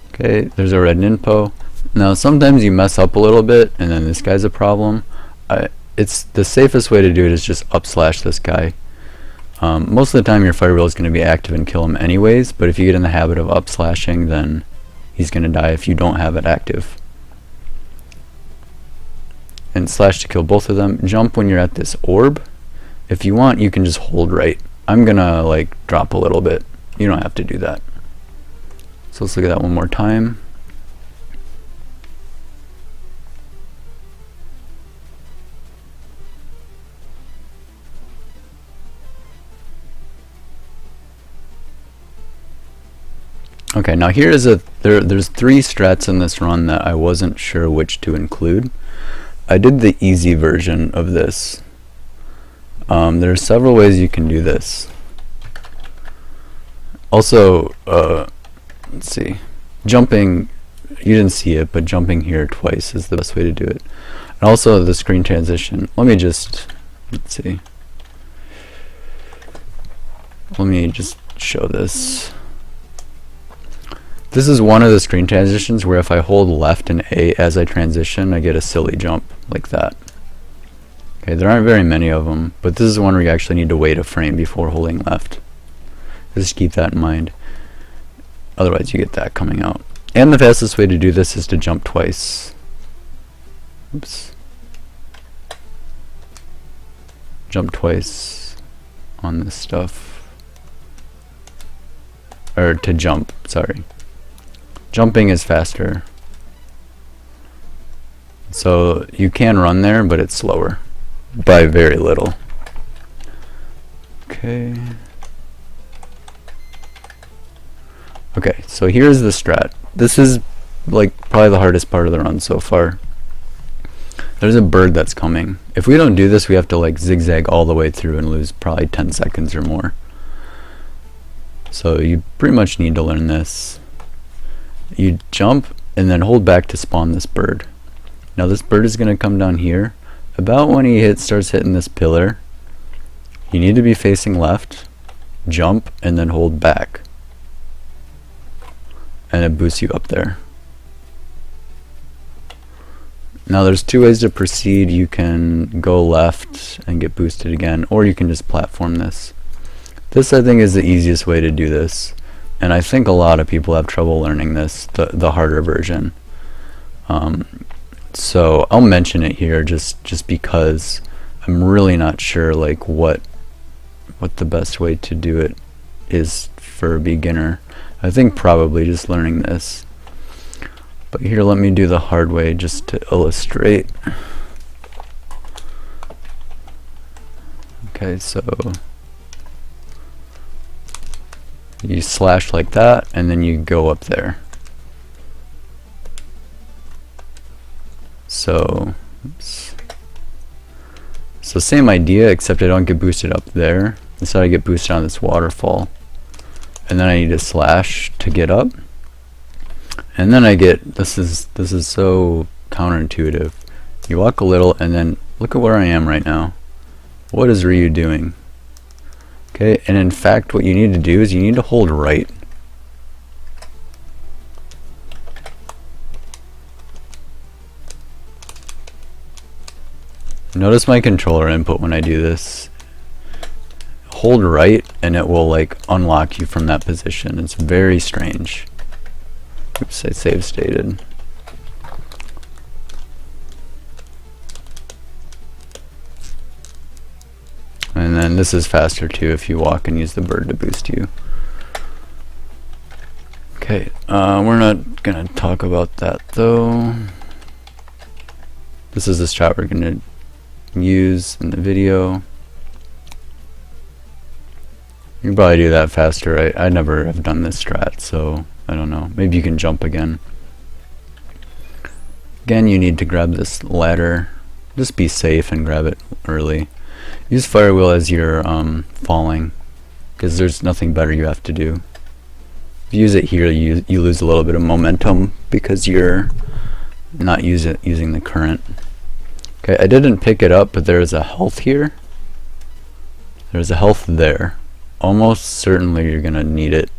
S1: Okay, there's a red ninpo. Now sometimes you mess up a little bit and then this guy's a problem. It's the safest way to do it is just up slash this guy. Most of the time your fire wheel is going to be active and kill him anyways, but if you get in the habit of up slashing, then he's going to die if you don't have it active. And slash to kill both of them. Jump when you're at this orb. If you want, you can just hold right I'm gonna like drop a little bit. You don't have to do that. So let's look at that one more time. Okay, now here is there's 3 strats in this run that I wasn't sure which to include. I did the easy version of this. There are several ways you can do this. Also, let's see, jumping, you didn't see it, but jumping here twice is the best way to do it. And also the screen transition. Let's see. Let me just show this. This is one of the screen transitions where if I hold left and A as I transition, I get a silly jump like that. Okay, there aren't very many of them, but this is one where you actually need to wait a frame before holding left. Just keep that in mind. Otherwise you get that coming out. And the fastest way to do this is to jump twice. Oops. Jump twice on this stuff. Or to jump, sorry. Jumping is faster. So you can run there, but it's slower by very little. Okay. Okay, so here's the strat. This is like probably the hardest part of the run so far. There's a bird that's coming. If we don't do this, we have to like zigzag all the way through and lose probably 10 seconds or more. So you pretty much need to learn this. You jump and then hold back to spawn this bird. Now this bird is going to come down here. About when he starts hitting this pillar, you need to be facing left, jump, and then hold back. And it boosts you up there. Now there's 2 ways to proceed. You can go left and get boosted again, or you can just platform this. This I think is the easiest way to do this. And I think a lot of people have trouble learning this, the harder version. So I'll mention it here just because I'm really not sure like what the best way to do it is for a beginner. I think probably just learning this. But here, let me do the hard way just to illustrate. Okay, so you slash like that, and then you go up there. So, oops. So same idea, except I don't get boosted up there. Instead I get boosted on this waterfall. And then I need to slash to get up. And then I get, this is so counterintuitive. You walk a little, and then look at where I am right now. What is Ryu doing? Okay, and in fact what you need to do is you need to hold right. Notice my controller input when I do this. Hold right and it will like unlock you from that position. It's very strange. Oops, I save stated. And then this is faster too if you walk and use the bird to boost you. Okay, we're not gonna talk about that though. This is the strat we're gonna use in the video. You can probably do that faster. I never have done this strat, so I don't know. Maybe you can jump again. Again, you need to grab this ladder. Just be safe and grab it early. Use fire wheel as you're falling, because there's nothing better you have to do. If you use it here, you lose a little bit of momentum because you're not using the current. Okay, I didn't pick it up, but there's a health here. There's a health there. Almost certainly you're gonna need it.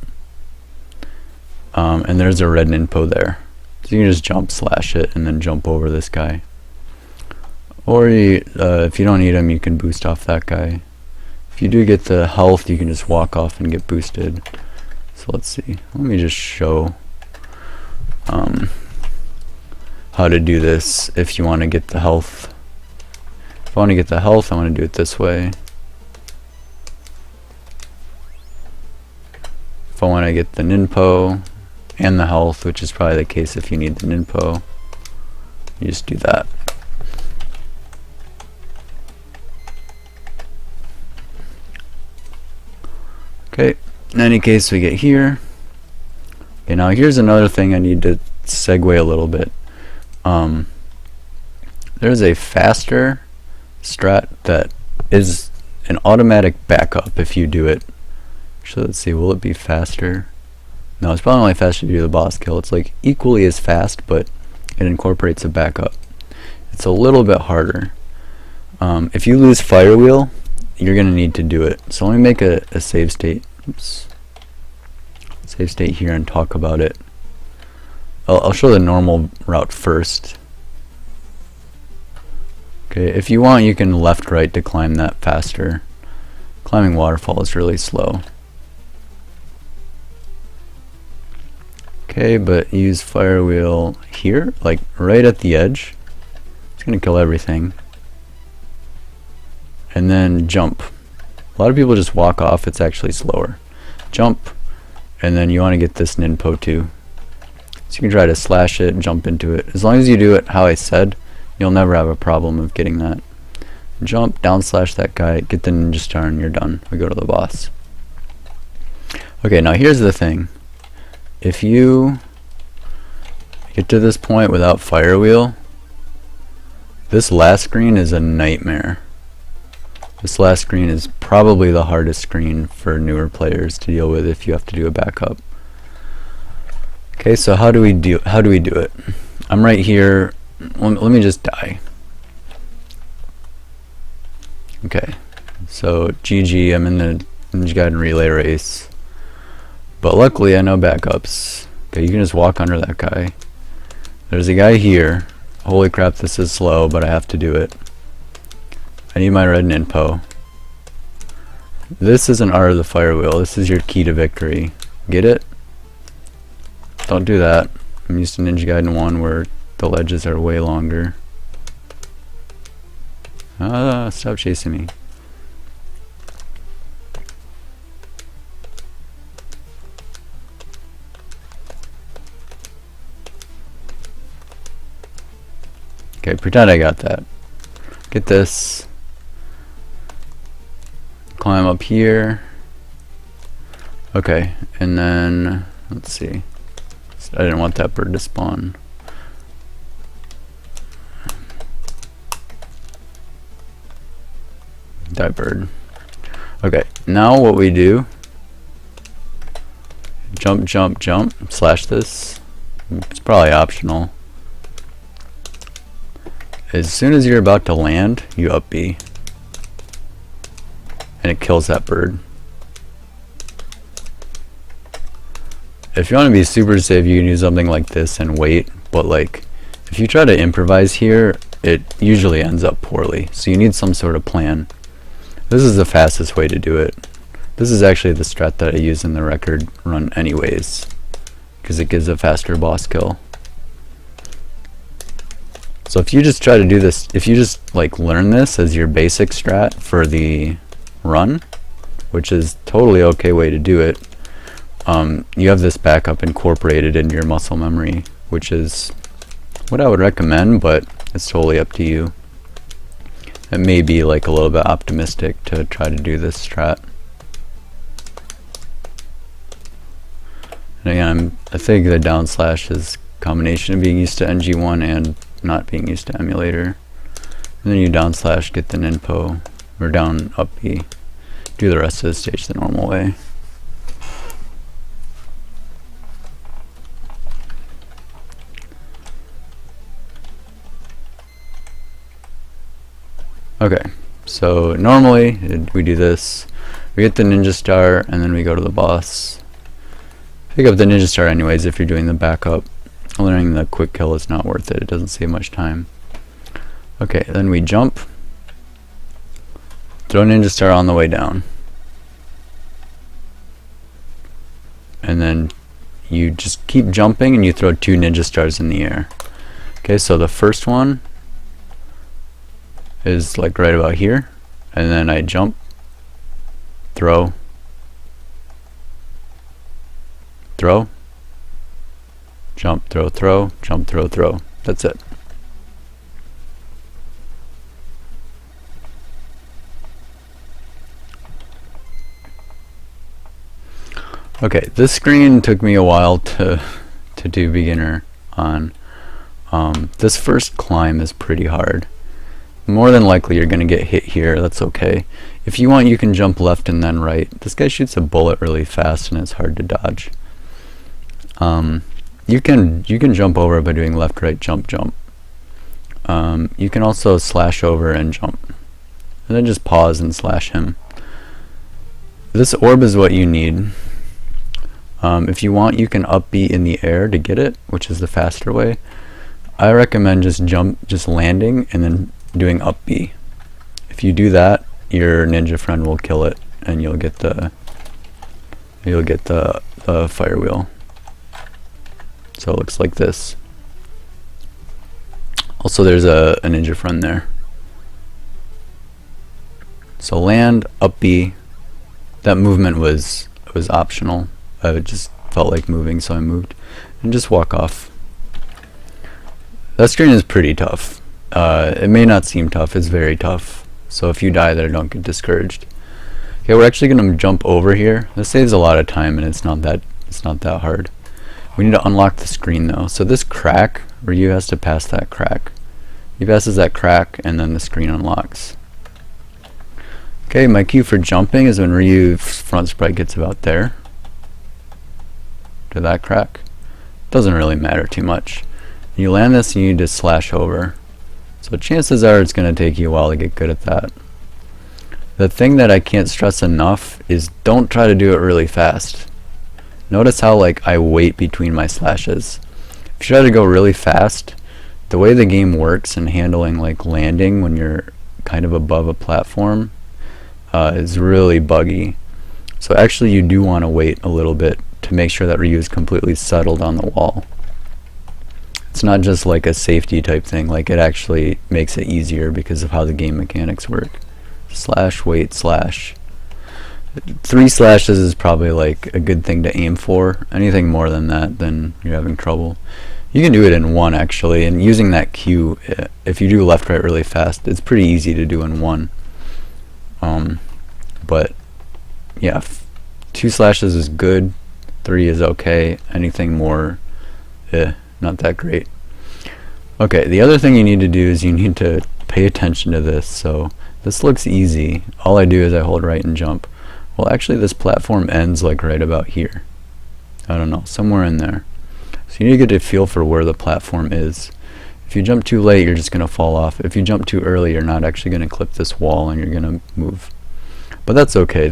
S1: And there's a red info there. So you can just jump slash it and then jump over this guy. Or if you don't need him, you can boost off that guy. If you do get the health, you can just walk off and get boosted. So let's see. Let me just show how to do this if you want to get the health. If I want to get the health, I want to do it this way. If I want to get the ninpo and the health, which is probably the case if you need the ninpo, you just do that. Okay, in any case, we get here. Okay, now here's another thing I need to segue a little bit. There's a faster strat that is an automatic backup if you do it. Actually, let's see, will it be faster? No, it's probably only faster to do the boss kill. It's like equally as fast, but it incorporates a backup. It's a little bit harder. If you lose Fire Wheel, you're going to need to do it. So let me make a save state. Oops. Save state here and talk about it. I'll show the normal route first. Okay, if you want, you can left right to climb that faster. Climbing waterfall is really slow. Okay, but use Fire Wheel here, like right at the edge. It's gonna kill everything. And then jump. A lot of people just walk off, it's actually slower. Jump, and then you want to get this ninpo too. So you can try to slash it and jump into it. As long as you do it how I said, you'll never have a problem of getting that. Jump, down slash that guy, get the ninja star, and you're done. We go to the boss. Okay, now here's the thing. If you get to this point without Fire Wheel, this last screen is a nightmare. This last screen is probably the hardest screen for newer players to deal with if you have to do a backup. Okay, so how do we do it? I'm right here. Let me just die. Okay, so GG, I'm in the Ninja Gaiden relay race. But luckily I know backups. Okay, you can just walk under that guy. There's a guy here. Holy crap, this is slow, but I have to do it. I need my red ninpo. This is an art of the Fire Wheel. This is your key to victory. Get it? Don't do that. I'm used to Ninja Gaiden 1 where the ledges are way longer. Stop chasing me. Okay, pretend I got that. Get this. Climb up here. Okay, and then let's see. I didn't want that bird to spawn. Die bird. Okay, now what we do, jump, jump, jump, slash this. It's probably optional. As soon as you're about to land, you up B. And it kills that bird. If you want to be super safe, you can do something like this and wait, but like, if you try to improvise here, it usually ends up poorly. So you need some sort of plan. This is the fastest way to do it. This is actually the strat that I use in the record run anyways, because it gives a faster boss kill. So if you just try to do this, if you just like learn this as your basic strat for the run, which is totally okay way to do it, you have this backup incorporated into your muscle memory, which is what I would recommend, but it's totally up to you. It may be like a little bit optimistic to try to do this strat. And again, I think the down slash is a combination of being used to NG1 and not being used to emulator. And then you down slash, get the ninpo, or down up B. Do the rest of the stage the normal way. Okay, so normally we do this. We get the ninja star and then we go to the boss. Pick up the ninja star anyways if you're doing the backup. Learning the quick kill is not worth it. It doesn't save much time. Okay, then we jump. Throw ninja star on the way down. And then you just keep jumping and you throw 2 ninja stars in the air. Okay, so the first one is like right about here, and then I jump, throw, throw, jump, throw, throw, jump, throw, throw. That's it. Okay, this screen took me a while to do beginner on. This first climb is pretty hard. More than likely you're going to get hit here. That's okay. If you want, you can jump left and then right. This guy shoots a bullet really fast and it's hard to dodge. You can jump over by doing left, right, jump, jump. You can also slash over and jump, and then just pause and slash him. This orb is what you need. If you want, you can up B in the air to get it, which is the faster way. I recommend just landing and then doing up B. If you do that, your ninja friend will kill it, and you'll get the fire wheel. So it looks like this. Also, there's a ninja friend there. So land, up B. That movement was optional. I just felt like moving, so I moved. And just walk off. That screen is pretty tough. It may not seem tough, it's very tough. So if you die there, don't get discouraged. Okay, we're actually going to jump over here. This saves a lot of time, and it's not that hard. We need to unlock the screen though. So this crack, Ryu has to pass that crack. He passes that crack, and then the screen unlocks. Okay, my cue for jumping is when Ryu's front sprite gets about there. To that crack. Doesn't really matter too much. You land this, you need to slash over. So chances are it's going to take you a while to get good at that. The thing that I can't stress enough is don't try to do it really fast. Notice how like I wait between my slashes. If you try to go really fast, the way the game works in handling like landing when you're kind of above a platform is really buggy. So actually you do want to wait a little bit to make sure that Ryu is completely settled on the wall. It's not just like a safety type thing, like it actually makes it easier because of how the game mechanics work. Slash, wait, slash. 3 slashes is probably like a good thing to aim for. Anything more than that, then you're having trouble. You can do it in 1 actually, and using that cue, if you do left, right really fast, it's pretty easy to do in 1. But yeah, 2 slashes is good. 3 is okay. Anything more, not that great. Okay, the other thing you need to do is you need to pay attention to this. So this looks easy. All I do is I hold right and jump. Well, actually this platform ends like right about here. I don't know, somewhere in there. So you need to get a feel for where the platform is. If you jump too late, you're just going to fall off. If you jump too early, you're not actually going to clip this wall and you're going to move. But that's okay.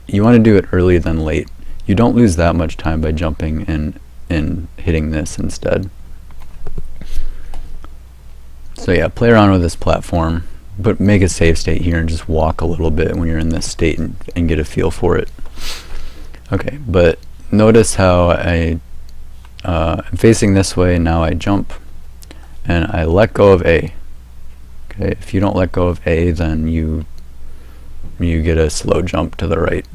S1: You want to do it early than late. You don't lose that much time by jumping and hitting this instead. So yeah, play around with this platform, but make a save state here and just walk a little bit when you're in this state and get a feel for it. Okay, but notice how I'm facing this way. Now I jump and I let go of A. Okay, if you don't let go of A, then you get a slow jump to the right.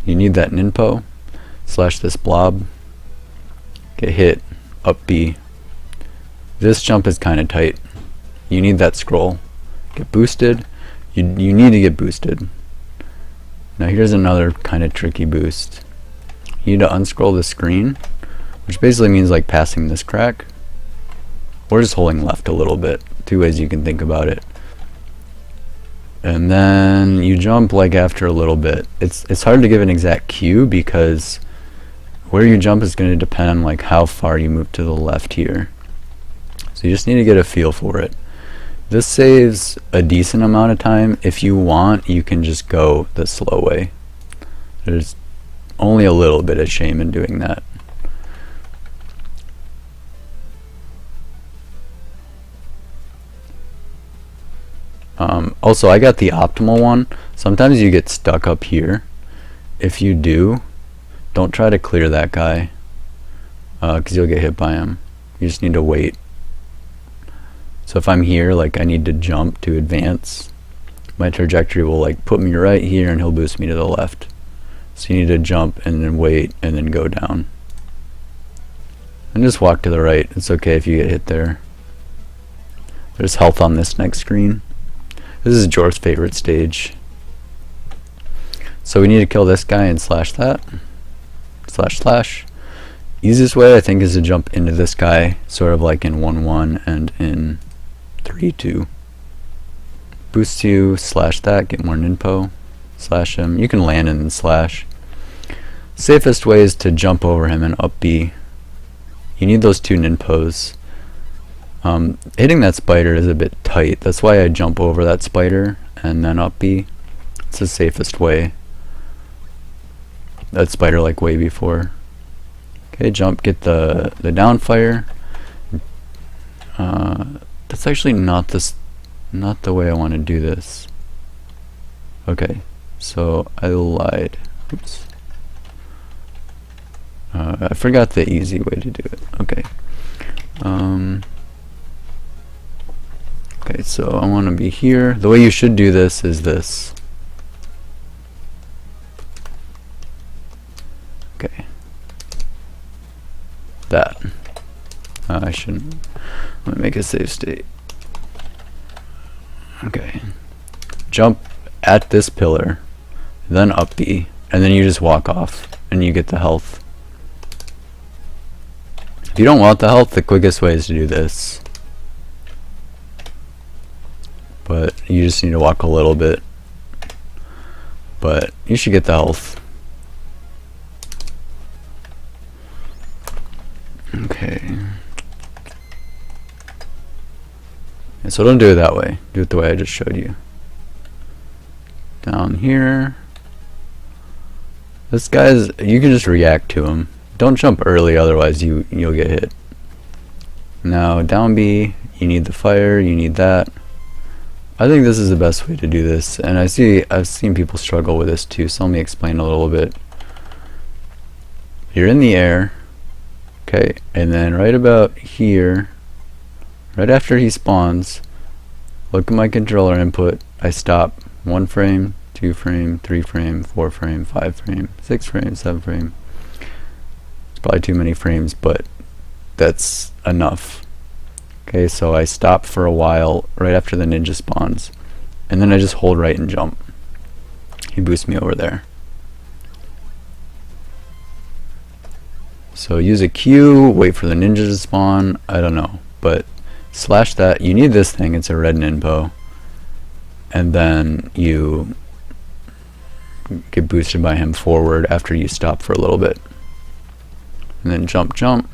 S1: You need that ninpo, slash this blob, get hit, up B. This jump is kind of tight. You need that scroll. Get boosted. You need to get boosted. Now here's another kind of tricky boost. You need to unscroll the screen, which basically means like passing this crack, or just holding left a little bit. 2 ways you can think about it. And then you jump like after a little bit. It's hard to give an exact cue because where you jump is going to depend on like how far you move to the left here. So you just need to get a feel for it. This saves a decent amount of time. If you want, you can just go the slow way. There's only a little bit of shame in doing that. Also, I got the optimal one. Sometimes you get stuck up here. If you do, don't try to clear that guy, because you'll get hit by him. You just need to wait. So if I'm here, like I need to jump to advance, my trajectory will like put me right here and he'll boost me to the left. So you need to jump and then wait and then go down. And just walk to the right. It's okay if you get hit there. There's health on this next screen. This is Jor's favorite stage. So we need to kill this guy and slash that. Slash slash. Easiest way I think is to jump into this guy, sort of like in 1-1 and in 3-2. Boost you, slash that, get more ninpo. Slash him. You can land and then slash. Safest way is to jump over him and up B. You need those 2 ninpos. Hitting that spider is a bit tight. That's why I jump over that spider and then up B. It's the safest way. That spider like way before. Okay, jump, get the down fire. That's actually not the way I want to do this. Okay, so I lied. Oops. I forgot the easy way to do it. Okay. Okay, so I want to be here. The way you should do this is this. Okay. That. I shouldn't. Let me make a save state. Okay. Jump at this pillar, then up B, and then you just walk off, and you get the health. If you don't want the health, the quickest way is to do this. But you just need to walk a little bit. But you should get the health. Okay. Yeah, so don't do it that way. Do it the way I just showed you. Down here. This guy's, you can just react to him. Don't jump early, otherwise you'll get hit. Now down B, you need the fire, you need that. I think this is the best way to do this, and I've seen people struggle with this too, so let me explain a little bit. You're in the air, okay, and then right about here, right after he spawns, look at my controller input. I stop 1 frame, 2 frame, 3 frame, 4 frame, 5 frame, 6 frame, 7 frame. It's probably too many frames, but that's enough. Okay, so I stop for a while right after the ninja spawns, and then I just hold right and jump. He boosts me over there. So use a Q, wait for the ninja to spawn, I don't know, but slash that. You need this thing, it's a red ninpo, and then you get boosted by him forward after you stop for a little bit. And then jump, jump.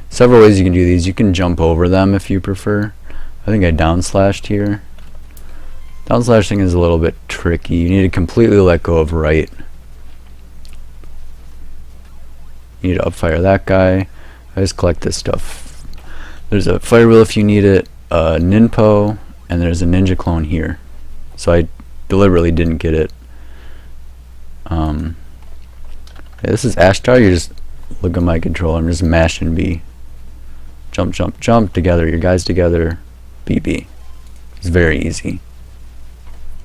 S1: Several ways you can do these. You can jump over them if you prefer. I think I down slashed here. Down slashing is a little bit tricky. You need to completely let go of right. You need to upfire that guy. I just collect this stuff. There's a fire wheel if you need it, a ninpo, and there's a ninja clone here. So I deliberately didn't get it. This is Ashtar. You just look at my controller. I'm just mashing B. Jump, jump, jump together. Your guys together. BB. It's very easy.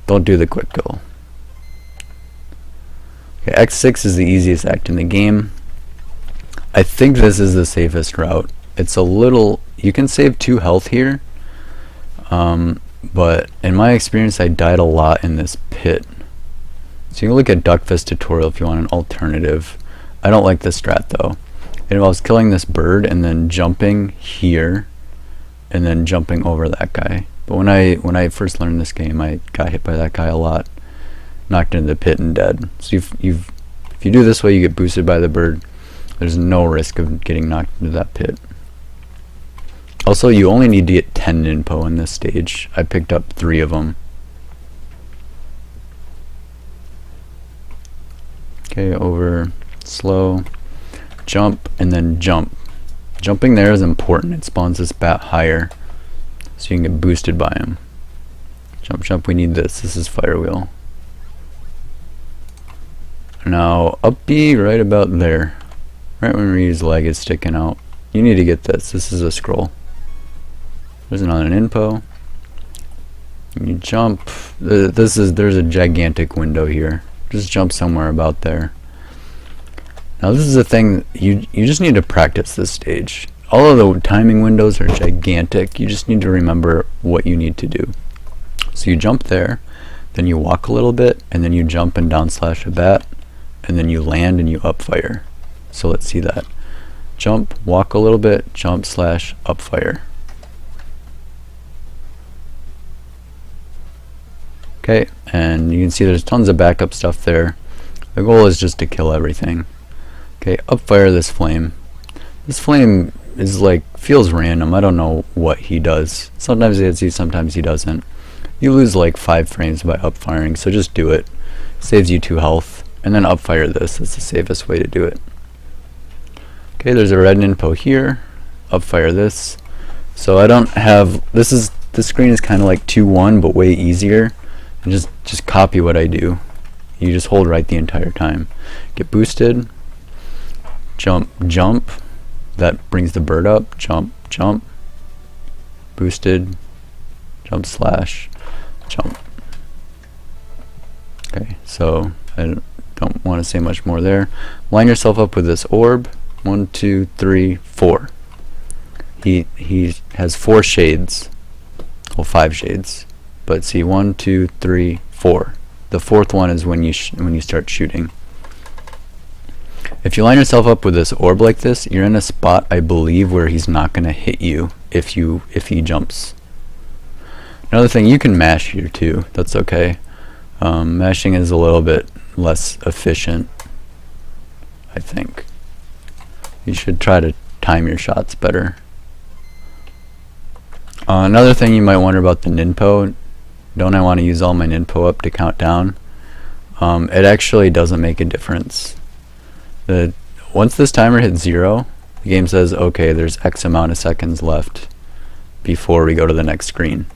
S1: Don't do the quick kill. Okay, X6 is the easiest act in the game. I think this is the safest route. It's a little, you can save 2 health here, but in my experience I died a lot in this pit. So you can look at Duckfist tutorial if you want an alternative. I don't like this strat though. It involves killing this bird and then jumping here and then jumping over that guy. But when I first learned this game, I got hit by that guy a lot, knocked into the pit and dead. So if you do this way, you get boosted by the bird. There's no risk of getting knocked into that pit. Also, you only need to get 10 ninpo in this stage. I picked up 3 of them. Okay, over, slow, jump, and then jump. Jumping there is important. It spawns this bat higher, so you can get boosted by him. Jump, jump, we need this. This is fire wheel. Now, up B right about there. Right when Ryu's leg is sticking out. You need to get this. This is a scroll. There's another info. You jump. There's a gigantic window here. Just jump somewhere about there. Now this is a thing, you just need to practice this stage. All of the timing windows are gigantic. You just need to remember what you need to do. So you jump there, then you walk a little bit, and then you jump and down slash a bat, and then you land and you up fire. So let's see that. Jump, walk a little bit, jump slash up fire. Okay, and you can see there's tons of backup stuff there. The goal is just to kill everything. Okay, up fire this flame. This flame is like, feels random. I don't know what he does. Sometimes he hits you, sometimes he doesn't. You lose like 5 frames by up firing, so just do it. Saves you 2 health. And then up fire this. That's the safest way to do it. Okay, there's a red info here. Up fire this. So I don't have, this screen is kind of like 2-1 but way easier. And just copy what I do. You just hold right the entire time. Get boosted. Jump, jump. That brings the bird up. Jump, jump. Boosted. Jump slash. Jump. Okay, so I don't want to say much more there. Line yourself up with this orb. 1, 2, 3, 4. He has 4 shades. Well, 5 shades. But see, 1, 2, 3, 4. The 4th one is when you start shooting. If you line yourself up with this orb like this, you're in a spot, I believe, where he's not going to hit you if he jumps. Another thing, you can mash here too. That's okay. Mashing is a little bit less efficient, I think. You should try to time your shots better. Another thing you might wonder about the ninpo. Don't I want to use all my ninpo up to count down? It actually doesn't make a difference. Once this timer hits 0, the game says, okay, there's X amount of seconds left before we go to the next screen.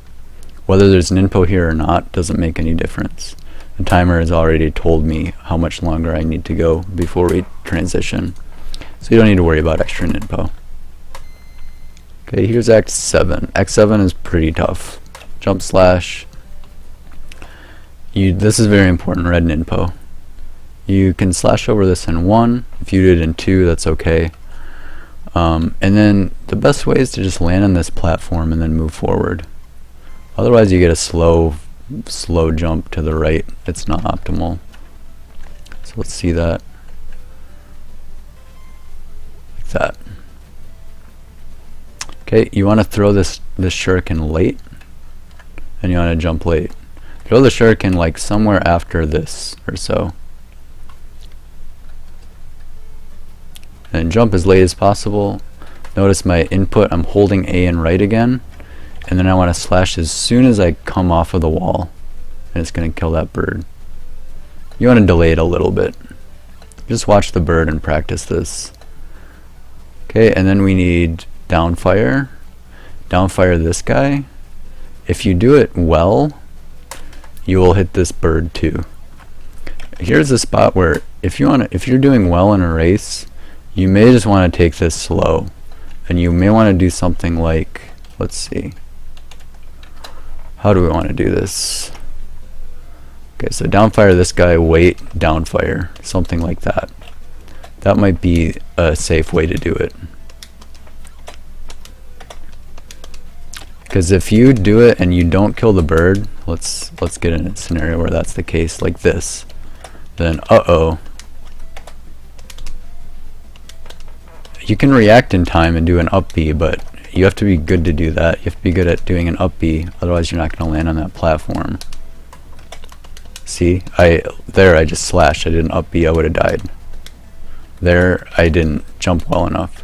S1: Whether there's an info here or not doesn't make any difference. The timer has already told me how much longer I need to go before we transition. So you don't need to worry about extra info. Okay, here's Act 7. Act 7 is pretty tough. Jump slash. This is very important, red ninpo. You can slash over this in 1. If you do it in 2, that's okay. And then the best way is to just land on this platform and then move forward. Otherwise you get a slow jump to the right. It's not optimal. So let's see that. Like that. Okay, you want to throw this shuriken late, and you want to jump late. Throw the shuriken like somewhere after this or so. And jump as late as possible. Notice my input, I'm holding A and right again, and then I want to slash as soon as I come off of the wall, and it's going to kill that bird. You want to delay it a little bit. Just watch the bird and practice this. Okay, and then we need downfire. Downfire this guy. If you do it well, you will hit this bird too. Here's a spot where if you're doing well in a race, you may just want to take this slow, and you may want to do something like, let's see, how do we want to do this? Okay, so downfire this guy, wait, downfire, something like that. That might be a safe way to do it. Because if you do it and you don't kill the bird, let's get in a scenario where that's the case, like this, then you can react in time and do an up B, but you have to be good to do that. You have to be good at doing an up B, otherwise you're not going to land on that platform. See, I just slashed. I did an up B, I would have died. There, I didn't jump well enough.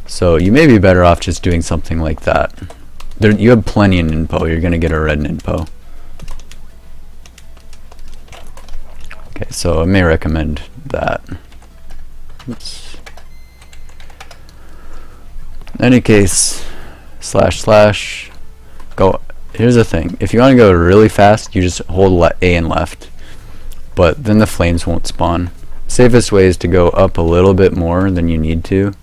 S1: So you may be better off just doing something like that. You have plenty in info. You're going to get a red info. Okay, so I may recommend that. Oops. In any case, slash, go. Here's the thing. If you want to go really fast, you just hold A and left. But then the flames won't spawn. Safest way is to go up a little bit more than you need to.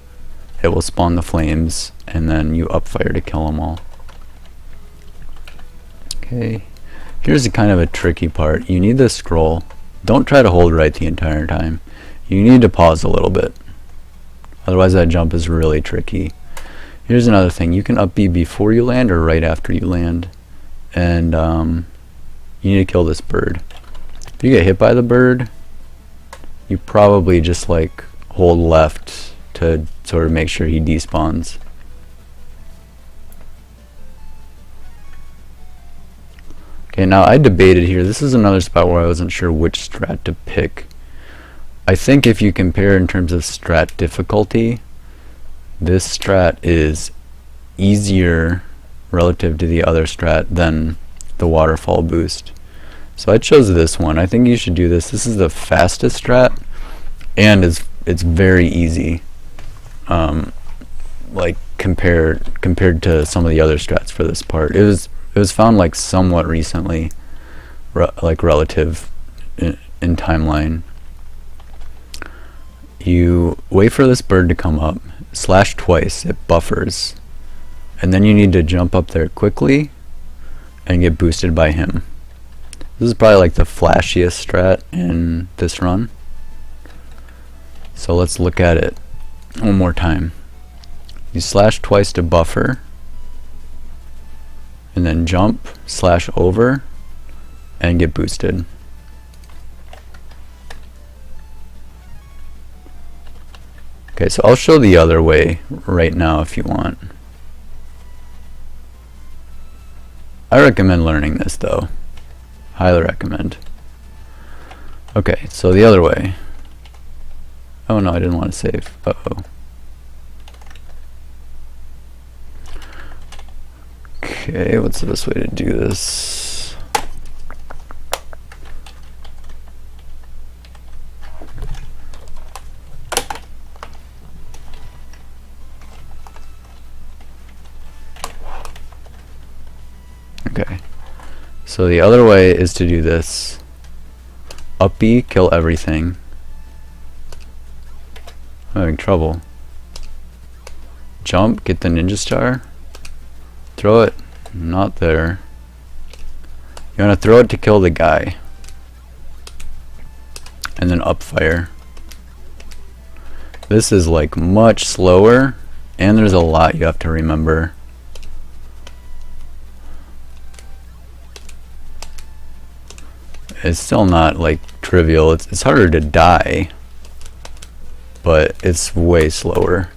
S1: It will spawn the flames, and then you upfire to kill them all. Okay, here's a kind of a tricky part. You need this scroll. Don't try to hold right the entire time. You need to pause a little bit. Otherwise that jump is really tricky. Here's another thing. You can up B before you land or right after you land. And you need to kill this bird. If you get hit by the bird, you probably just like hold left to sort of make sure he despawns. Okay, now I debated here. This is another spot where I wasn't sure which strat to pick. I think if you compare in terms of strat difficulty, this strat is easier relative to the other strat than the waterfall boost. So I chose this one. I think you should do this. This is the fastest strat, and it's very easy. Like compared to some of the other strats for this part. It was found like somewhat recently, like relative in timeline. You wait for this bird to come up, slash twice, it buffers, and then you need to jump up there quickly and get boosted by him. This is probably like the flashiest strat in this run. So let's look at it one more time. You slash twice to buffer, and then jump, slash over, and get boosted. Okay, so I'll show the other way right now if you want. I recommend learning this though. Highly recommend. Okay, so the other way. Oh no, I didn't want to save. Uh-oh. Okay, what's the best way to do this? Okay, so the other way is to do this. Up B, kill everything. I'm having trouble. Jump, get the ninja star. Throw it, not there. You want to throw it to kill the guy. And then up fire. This is like much slower, and there's a lot you have to remember. It's still not like trivial. It's harder to die, but it's way slower.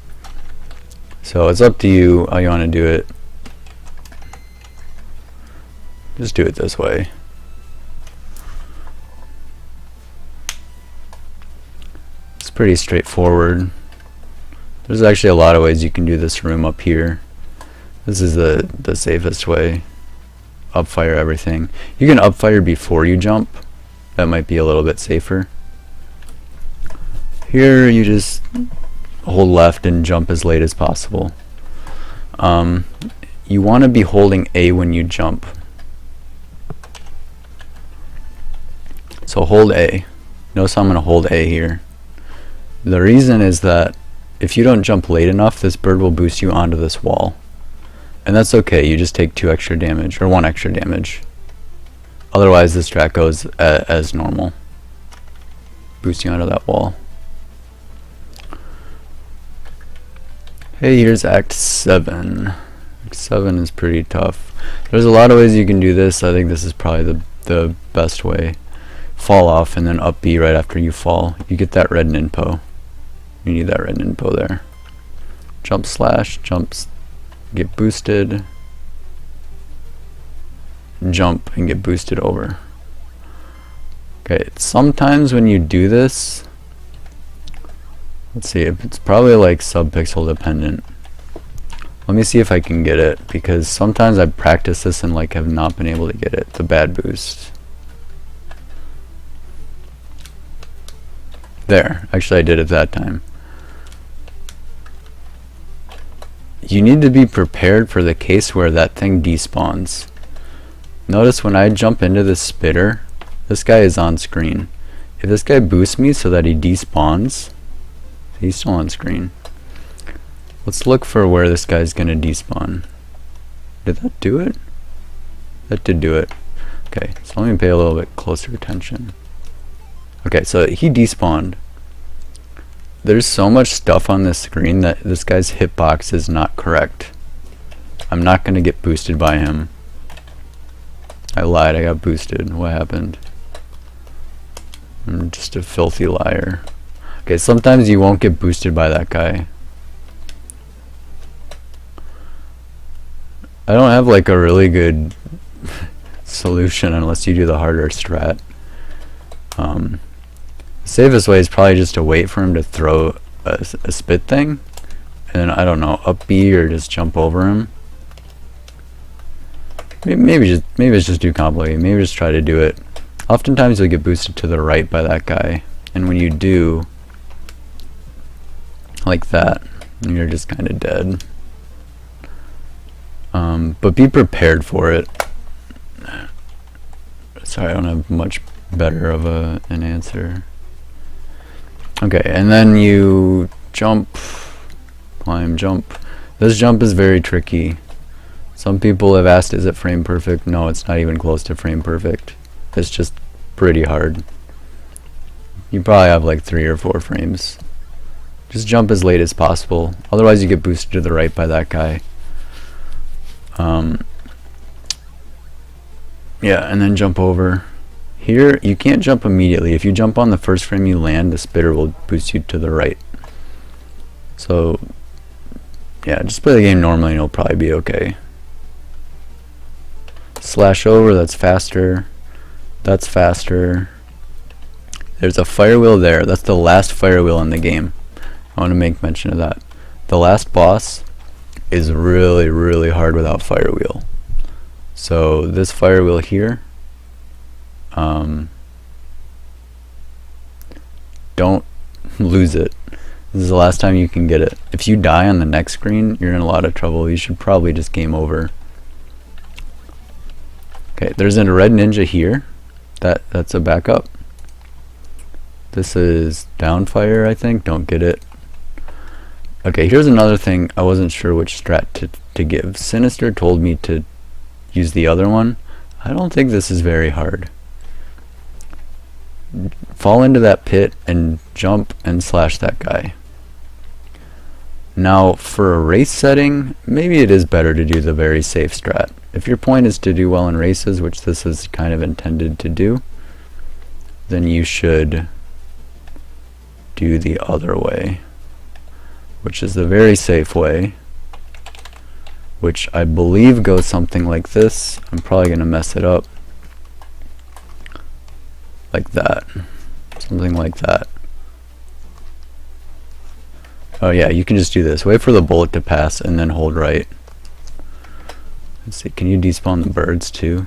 S1: So it's up to you how you want to do it. Just do it this way. It's pretty straightforward. There's actually a lot of ways you can do this room up here. This is the safest way. Upfire everything. You can upfire before you jump. That might be a little bit safer. Here you just hold left and jump as late as possible. You want to be holding A when you jump. So hold A. Notice I'm going to hold A here. The reason is that if you don't jump late enough, this bird will boost you onto this wall. And that's okay, you just take 2 extra damage, or 1 extra damage. Otherwise this strat goes as normal. Boost you onto that wall. Hey, here's Act 7. Act 7 is pretty tough. There's a lot of ways you can do this. I think this is probably the best way. Fall off and then up B right after you fall. You get that red ninpo. You need that red ninpo there. Jump slash, jumps, get boosted, jump and get boosted over. Okay, sometimes when you do this, let's see, it's probably like sub-pixel dependent. Let me see if I can get it, because sometimes I practice this and like have not been able to get it. It's a bad boost. There, actually I did it that time. You need to be prepared for the case where that thing despawns. Notice when I jump into this spitter, this guy is on screen. If this guy boosts me so that he despawns, he's still on screen. Let's look for where this guy's gonna despawn. Did that do it? That did do it. Okay, so let me pay a little bit closer attention. Okay, so he despawned. there's so much stuff on this screen that this guy's hitbox is not correct. I'm not going to get boosted by him. I lied, I got boosted. What happened? I'm just a filthy liar. Okay, sometimes you won't get boosted by that guy. I don't have like a really good solution unless you do the harder strat. The safest way is probably just to wait for him to throw a spit thing, and then, I don't know, up B or just jump over him. Maybe it's just too complicated. Maybe just try to do it. Oftentimes you'll get boosted to the right by that guy, and when you do, like that, you're just kind of dead. But be prepared for it. Sorry, I don't have much better of an answer. Okay, and then you jump, climb, jump. This jump is very tricky. Some people have asked, is it frame perfect? No, it's not even close to frame perfect. It's just pretty hard. You probably have like 3 or 4 frames. Just jump as late as possible. Otherwise you get boosted to the right by that guy. Yeah, and then jump over. Here, you can't jump immediately. If you jump on the first frame you land, the spitter will boost you to the right. So, yeah, just play the game normally and it'll probably be okay. Slash over, that's faster. That's faster. There's a fire wheel there. That's the last fire wheel in the game. I want to make mention of that. The last boss is really, really hard without fire wheel. So this fire wheel here, don't lose it. This is the last time you can get it. If you die on the next screen, you're in a lot of trouble. You should probably just game over. Okay, there's a red ninja here. That's a backup. This is downfire, I think. Don't get it. Okay, here's another thing. I wasn't sure which strat to give. Sinister told me to use the other one. I don't think this is very hard. Fall into that pit and jump and slash that guy. Now, for a race setting, maybe it is better to do the very safe strat. If your point is to do well in races, which this is kind of intended to do, then you should do the other way, which is the very safe way, which I believe goes something like this. I'm probably going to mess it up. Like that. Something like that. Oh yeah, you can just do this. Wait for the bullet to pass and then hold right. Let's see, can you despawn the birds too?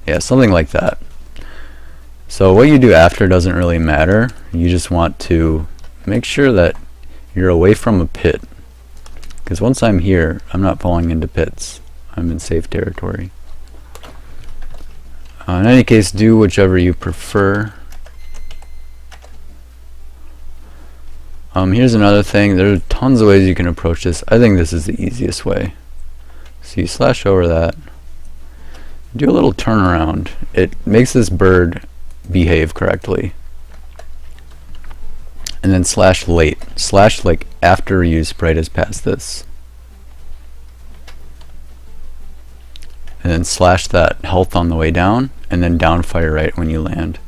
S1: Yeah, something like that. So what you do after doesn't really matter. You just want to make sure that you're away from a pit. Because once I'm here, I'm not falling into pits. I'm in safe territory. In any case, do whichever you prefer. Here's another thing. There are tons of ways you can approach this. I think this is the easiest way. So you slash over that. Do a little turnaround. It makes this bird behave correctly. And then slash late. Slash like after your sprite has passed this. And then slash that health on the way down, and then downfire right when you land.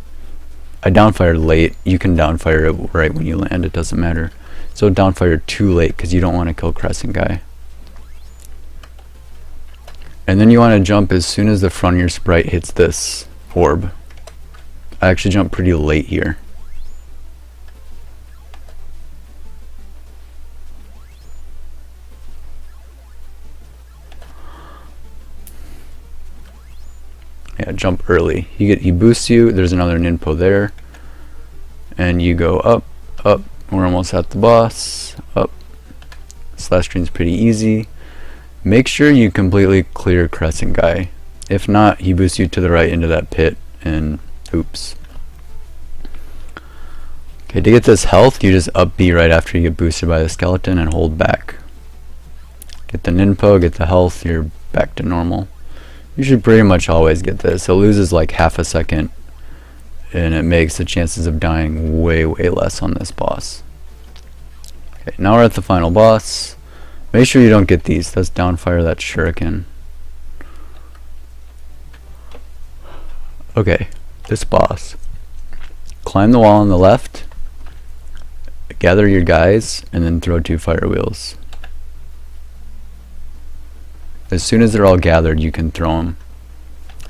S1: I downfired late. You can downfire it right when you land. It doesn't matter. So downfire too late because you don't want to kill Crescent Guy. And then you want to jump as soon as the front of your sprite hits this orb. I actually jumped pretty late here. Yeah, jump early. He boosts you. There's another ninpo there, and you go up, up. We're almost at the boss. Up. Slash screen's pretty easy. Make sure you completely clear Crescent Guy. If not, he boosts you to the right into that pit, and oops. Okay, to get this health, you just up B right after you get boosted by the skeleton and hold back. Get the ninpo, get the health. You're back to normal. You should pretty much always get this. It loses like half a second and it makes the chances of dying way less on this boss. Okay, now we're at the final boss. Make sure you don't get these. That's downfire, that's shuriken. Okay, this boss. Climb the wall on the left, gather your guys, and then throw 2 fire wheels. As soon as they're all gathered, you can throw them.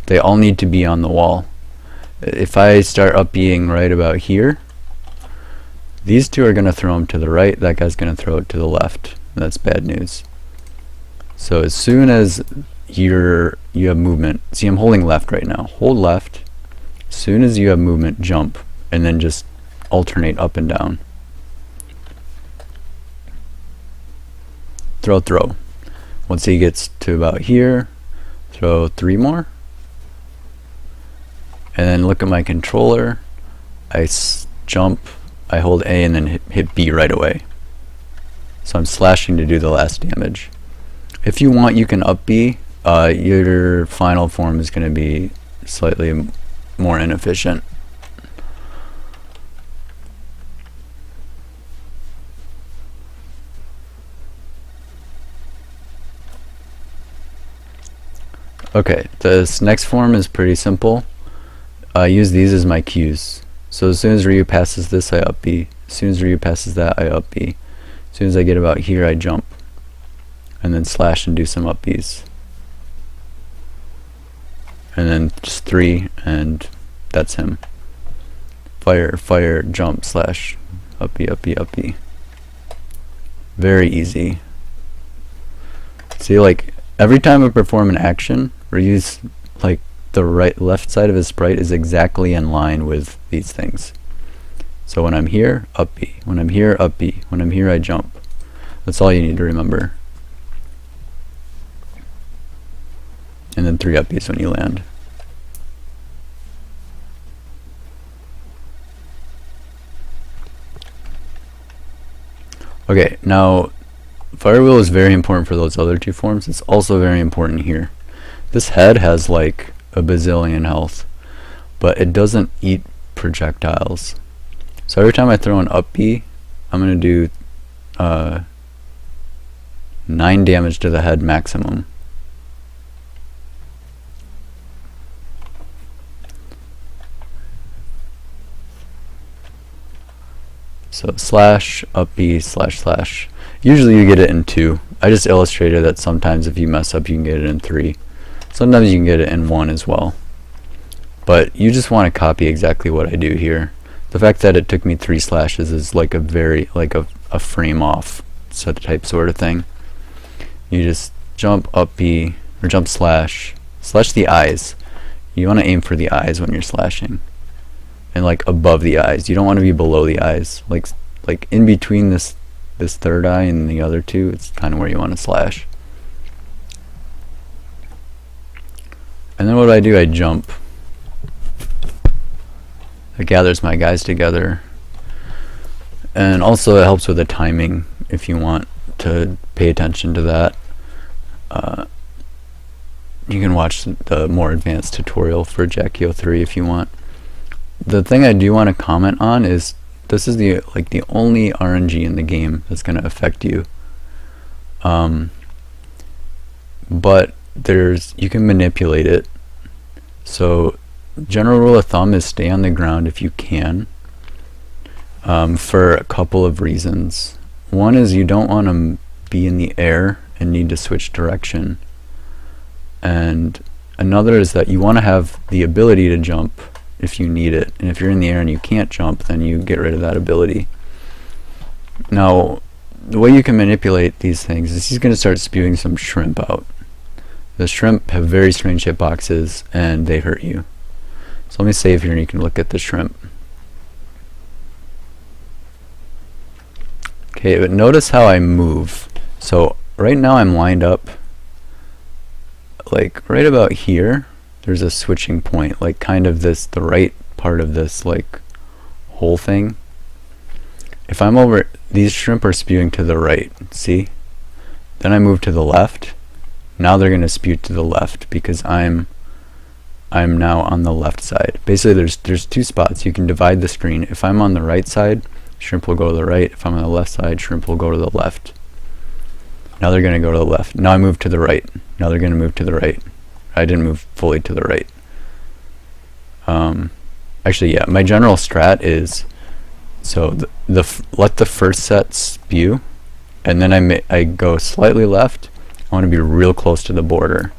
S1: They all need to be on the wall. If I start up-being right about here, these 2 are going to throw them to the right, that guy's going to throw it to the left. That's bad news. So as soon as you have movement, see, I'm holding left right now. Hold left. As soon as you have movement, jump, and then just alternate up and down. Throw. Once he gets to about here, throw 3 more. And then look at my controller. I jump, I hold A, and then hit B right away. So I'm slashing to do the last damage. If you want, you can up B. Your final form is going to be slightly more inefficient. Okay, this next form is pretty simple. I use these as my cues. So as soon as Ryu passes this, I up B. As soon as Ryu passes that, I up B. As soon as I get about here, I jump. And then slash and do some up Bs. And then just 3, and that's him. Fire, jump, slash, up B, up B, up B. Very easy. See, like, every time I perform an action, Ryu's, like, the left side of his sprite is exactly in line with these things. So when I'm here, up B. When I'm here, up B. When I'm here, I jump. That's all you need to remember. And then 3 up Bs when you land. Okay, now Fire Wheel is very important for those other 2 forms. It's also very important here. This head has like a bazillion health, but it doesn't eat projectiles. So every time I throw an up B, I'm going to do 9 damage to the head maximum. So slash, up B, slash, slash. Usually you get it in 2. I just illustrated that sometimes if you mess up you can get it in 3. Sometimes you can get it in 1 as well. But you just want to copy exactly what I do here. The fact that it took me 3 slashes is like a very, like a frame off type sort of thing. You just jump up B, or jump slash the eyes. You want to aim for the eyes when you're slashing. And like above the eyes. You don't want to be below the eyes. Like in between this third eye and the other 2, it's kind of where you want to slash. And then what do? I jump. It gathers my guys together. And also it helps with the timing if you want to pay attention to that. You can watch the more advanced tutorial for Jackio 3 if you want. The thing I do want to comment on is this is the only RNG in the game that's going to affect you. But you can manipulate it. So general rule of thumb is stay on the ground if you can, for a couple of reasons. One is you don't want to be in the air and need to switch direction. And another is that you want to have the ability to jump if you need it. And if you're in the air and you can't jump, then you get rid of that ability. Now, the way you can manipulate these things is he's going to start spewing some shrimp out. The shrimp have very strange hitboxes and they hurt you. So let me save here and you can look at the shrimp. Okay, but notice how I move. So right now I'm lined up like right about here. There's a switching point, like kind of the right part of this like whole thing. If I'm over, these shrimp are spewing to the right, see? Then I move to the left. Now they're going to spew to the left because I'm I'm now on the left side. Basically, there's two spots. You can divide the screen. If I'm on the right side, shrimp will go to the right. If I'm on the left side, shrimp will go to the left. Now they're going to go to the left. Now I move to the right. Now they're going to move to the right. I didn't move fully to the right. Actually, yeah, my general strat is, so let the first set spew, and then I go slightly left. I want to be real close to the border.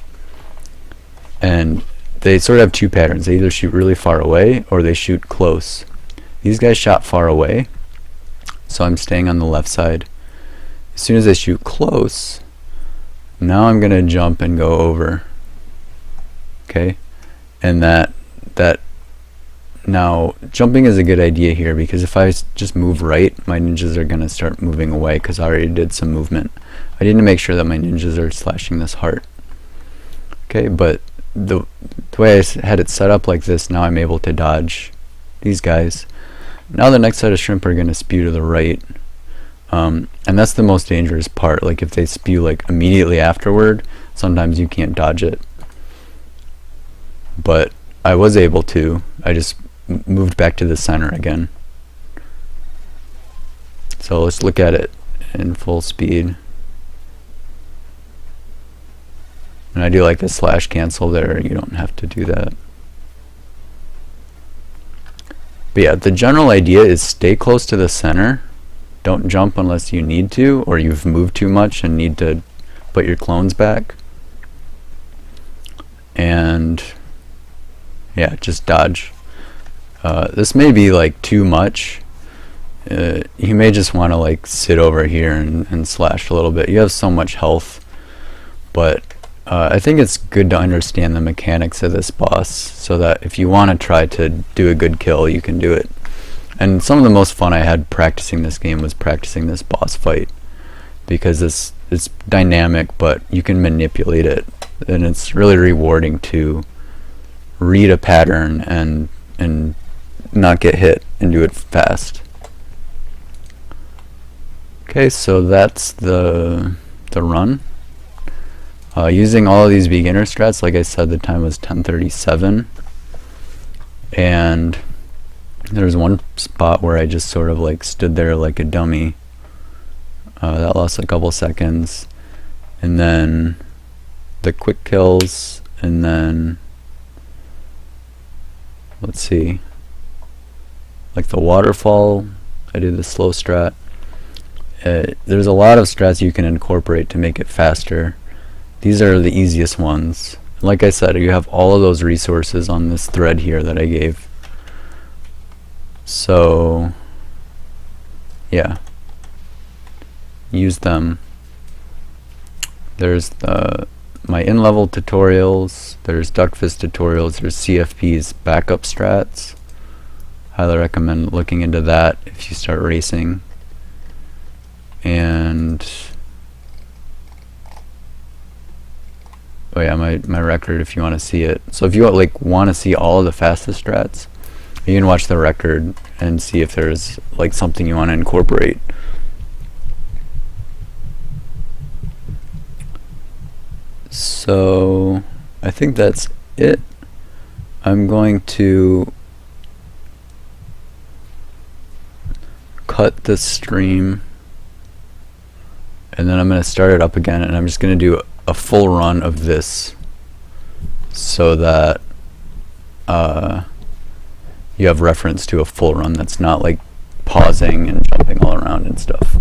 S1: And they sort of have two patterns. They either shoot really far away or they shoot close. These guys shot far away, so I'm staying on the left side. As soon as they shoot close, now I'm going to jump and go over. Okay? And that now jumping is a good idea here, because if I just move right, my ninjas are going to start moving away because I already did some movement. I need to make sure that my ninjas are slashing this heart. Okay, but the way I had it set up like this, now I'm able to dodge these guys. Now the next set of shrimp are going to spew to the right. And that's the most dangerous part. Like if they spew like immediately afterward, sometimes you can't dodge it. But I was able to. I just moved back to the center again. So let's look at it in full speed. And I do like the slash cancel there. You don't have to do that. But yeah, the general idea is stay close to the center. Don't jump unless you need to, or you've moved too much and need to put your clones back. And yeah, just dodge. This may be like too much. You may just want to like sit over here and slash a little bit. You have so much health, but I think it's good to understand the mechanics of this boss so that if you want to try to do a good kill, you can do it. And some of the most fun I had practicing this game was practicing this boss fight, because it's dynamic, but you can manipulate it, and it's really rewarding to read a pattern and not get hit and do it fast. Okay, so that's the run. Using all of these beginner strats, like I said, the time was 10:37, and there's one spot where I just sort of like stood there like a dummy. That lost a couple seconds, and then the quick kills, and then let's see, like the waterfall, I did the slow strat. There's a lot of strats you can incorporate to make it faster. These are the easiest ones. Like I said, you have all of those resources on this thread here that I gave. So yeah, use them. There's my in-level tutorials, there's Duckfist tutorials, there's CFP's backup strats. Highly recommend looking into that if you start racing. And oh yeah, my record if you want to see it. So if you want to see all of the fastest strats, you can watch the record and see if there's like something you want to incorporate. So I think that's it. I'm going to cut the stream, and then I'm going to start it up again, and I'm just going to do a full run of this so that you have reference to a full run that's not like pausing and jumping all around and stuff.